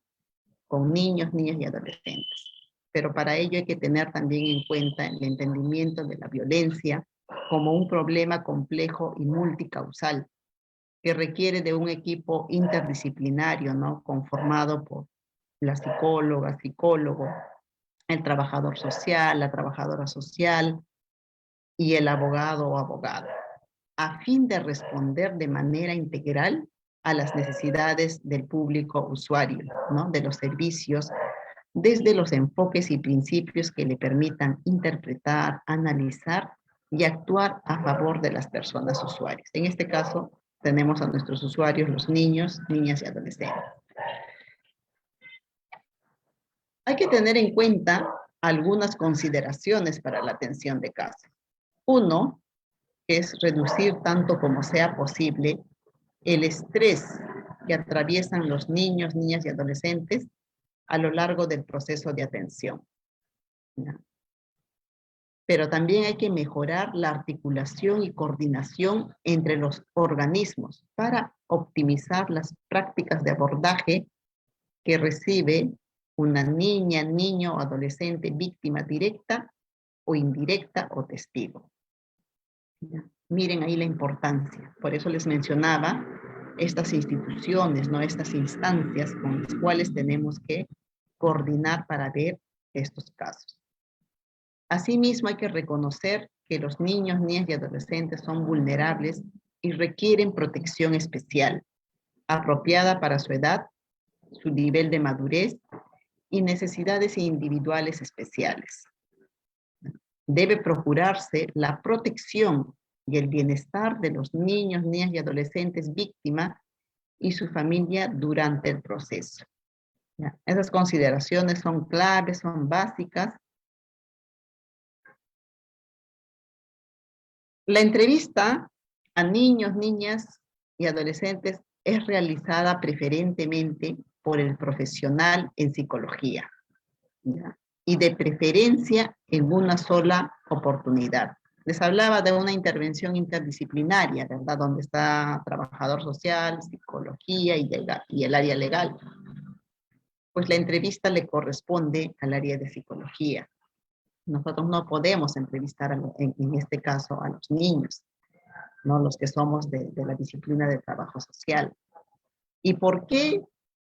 con niños, niñas y adolescentes. Pero para ello hay que tener también en cuenta el entendimiento de la violencia como un problema complejo y multicausal que requiere de un equipo interdisciplinario, ¿no? conformado por la psicóloga, psicólogo, el trabajador social, la trabajadora social y el abogado o abogada, a fin de responder de manera integral a las necesidades del público usuario, ¿no? de los servicios, desde los enfoques y principios que le permitan interpretar, analizar y actuar a favor de las personas usuarias. En este caso, tenemos a nuestros usuarios, los niños, niñas y adolescentes. Hay que tener en cuenta algunas consideraciones para la atención de caso. Uno, es reducir tanto como sea posible el estrés que atraviesan los niños, niñas y adolescentes a lo largo del proceso de atención. ¿Ya? Pero también hay que mejorar la articulación y coordinación entre los organismos para optimizar las prácticas de abordaje que recibe una niña, niño o adolescente víctima directa o indirecta o testigo. ¿Ya? Miren ahí la importancia. Por eso les mencionaba estas instituciones, ¿no? estas instancias con las cuales tenemos que coordinar para ver estos casos. Asimismo, hay que reconocer que los niños, niñas y adolescentes son vulnerables y requieren protección especial, apropiada para su edad, su nivel de madurez y necesidades individuales especiales. Debe procurarse la protección y el bienestar de los niños, niñas y adolescentes víctimas y su familia durante el proceso. ¿Ya? Esas consideraciones son claves, son básicas La entrevista a niños, niñas y adolescentes es realizada preferentemente por el profesional en psicología, ¿ya? Y de preferencia en una sola oportunidad. Les hablaba de una intervención interdisciplinaria, ¿verdad? Donde está trabajador social, psicología y el área legal. Pues la entrevista le corresponde al área de psicología. Nosotros no podemos entrevistar en este caso a los niños, ¿no? Los que somos de la disciplina de trabajo social. ¿Y por qué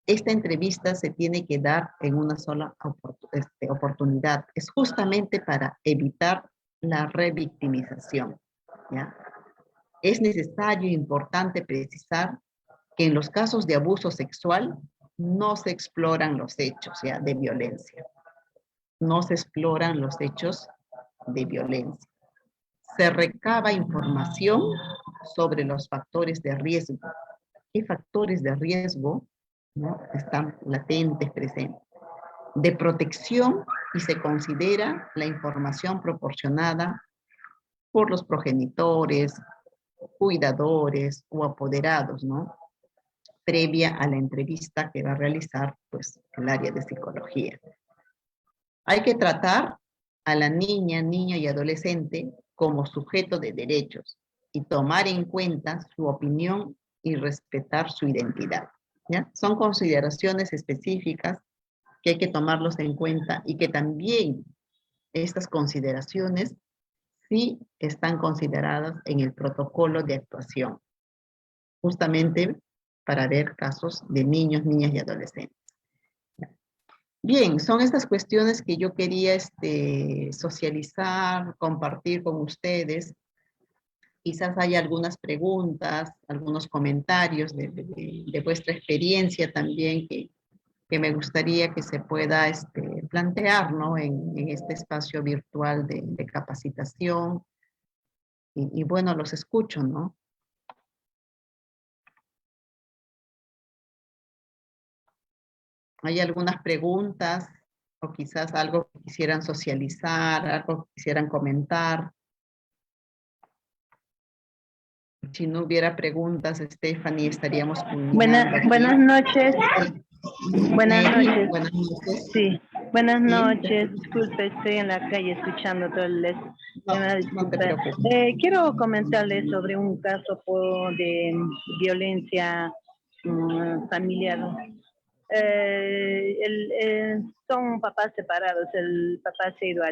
esta entrevista se tiene que dar en una sola oportunidad? Es justamente para evitar la revictimización, ¿ya? Es necesario e importante precisar que en los casos de abuso sexual no se exploran los hechos, ¿ya?, de violencia. No se exploran los hechos de violencia. Se recaba información sobre los factores de riesgo. ¿Qué factores de riesgo, no, están latentes, presentes? De protección, y se considera la información proporcionada por los progenitores, cuidadores o apoderados, ¿no? Previa a la entrevista que va a realizar, pues, el área de psicología. Hay que tratar a la niña, niño y adolescente como sujeto de derechos y tomar en cuenta su opinión y respetar su identidad, ¿ya? Son consideraciones específicas que hay que tomarlos en cuenta y que también estas consideraciones sí están consideradas en el protocolo de actuación, justamente para ver casos de niños, niñas y adolescentes. Bien, son estas cuestiones que yo quería socializar, compartir con ustedes. Quizás haya algunas preguntas, algunos comentarios de vuestra experiencia también que me gustaría que se pueda plantear, ¿no? En este espacio virtual de capacitación. Y bueno, los escucho, ¿no? ¿Hay algunas preguntas o quizás algo que quisieran socializar, algo que quisieran comentar? Si no hubiera preguntas, Stephanie, estaríamos culminando aquí. Buenas noches. Buenas Mary, noches. buenas noches. Sí, buenas Sí, noches. Disculpe, estoy en la calle escuchando todo el... no te disculpa. preocupes. Quiero comentarles sobre un caso de violencia familiar. Son papás separados. El papá se ha ido a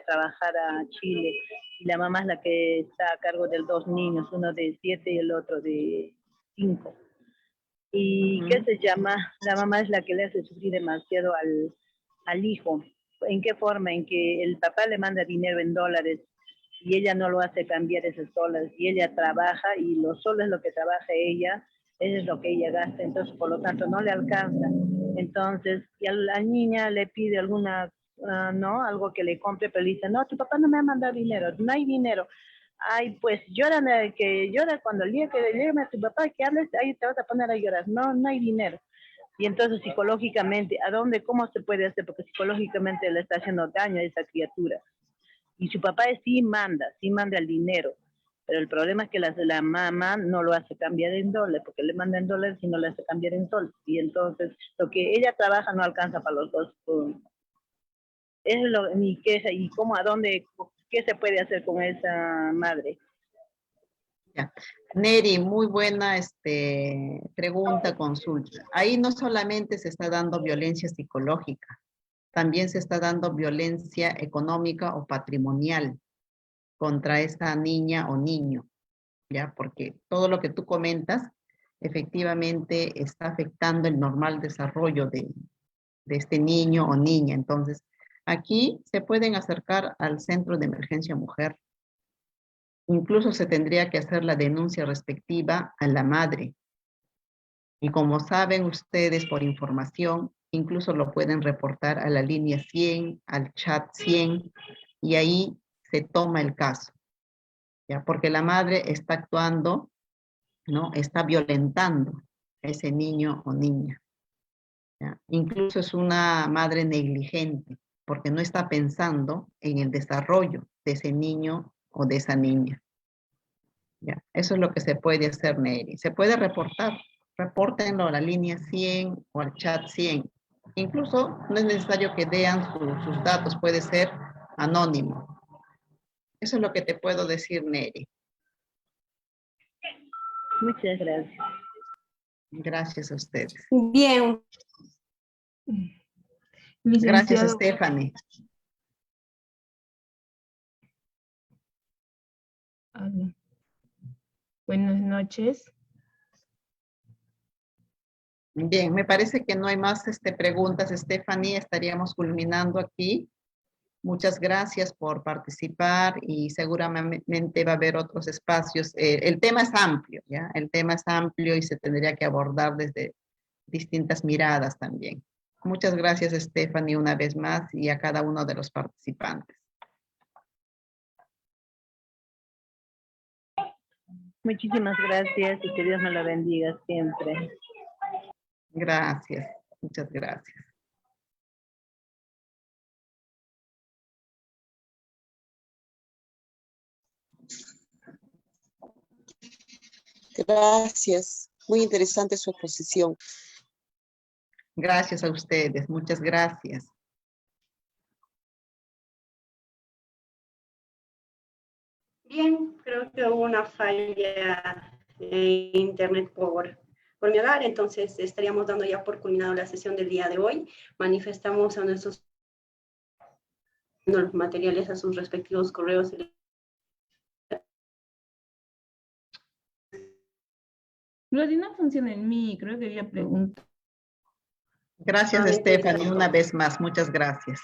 trabajar a Chile y la mamá es la que está a cargo de dos niños, uno de 7 y el otro de 5. ¿Y qué se llama? La mamá es la que le hace sufrir demasiado al hijo. ¿En qué forma? En que el papá le manda dinero en dólares y ella no lo hace cambiar esos dólares, y ella trabaja y solo es lo que trabaja ella, eso es lo que ella gasta, entonces por lo tanto no le alcanza. Entonces, y a la niña le pide alguna, no, algo que le compre, pero le dice, no, tu papá no me ha mandado dinero, no hay dinero. Ay, pues llora, que llora cuando el día que le llegue a tu papá, que hables, ahí te vas a poner a llorar, no, no hay dinero. Y entonces psicológicamente, cómo se puede hacer? Porque psicológicamente le está haciendo daño a esa criatura. Y su papá sí manda el dinero, pero el problema es que la mamá no lo hace cambiar en dólares, porque le manda en dólares y no le hace cambiar en sol. Y entonces lo que ella trabaja no alcanza para los dos. Eso es mi queja. ¿Y cómo, qué se puede hacer con esa madre? Ya. Neri, muy buena pregunta, consulta. Ahí no solamente se está dando violencia psicológica, también se está dando violencia económica o patrimonial contra esa niña o niño, ¿ya? Porque todo lo que tú comentas efectivamente está afectando el normal desarrollo de este niño o niña. Entonces, aquí se pueden acercar al Centro de Emergencia Mujer. Incluso se tendría que hacer la denuncia respectiva a la madre. Y como saben ustedes por información, incluso lo pueden reportar a la línea 100, al chat 100, y ahí se toma el caso, ¿ya? Porque la madre está actuando, ¿no? Está violentando a ese niño o niña, ¿ya? Incluso es una madre negligente, porque no está pensando en el desarrollo de ese niño o de esa niña. Ya, eso es lo que se puede hacer, Neri. Se puede reportar. Repórtenlo a la línea 100 o al chat 100. Incluso no es necesario que vean sus datos, puede ser anónimo. Eso es lo que te puedo decir, Neri. Muchas gracias. Gracias a ustedes. Bien. Gracias, Licenciado. Stephanie. Buenas noches. Bien, me parece que no hay más preguntas, Stephanie. Estaríamos culminando aquí. Muchas gracias por participar y seguramente va a haber otros espacios. El tema es amplio, ¿ya? El tema es amplio y se tendría que abordar desde distintas miradas también. Muchas gracias, Stephanie, una vez más y a cada uno de los participantes. Muchísimas gracias y que Dios me lo bendiga siempre. Gracias, muchas gracias. Gracias. Muy interesante su exposición. Gracias a ustedes, muchas gracias. Bien, creo que hubo una falla en internet por mi hogar, entonces estaríamos dando ya por culminado la sesión del día de hoy. Manifestamos a nuestros los materiales a sus respectivos correos. Glory, no funciona en mí, creo que había preguntas. Gracias, Stephanie, una vez más, muchas gracias.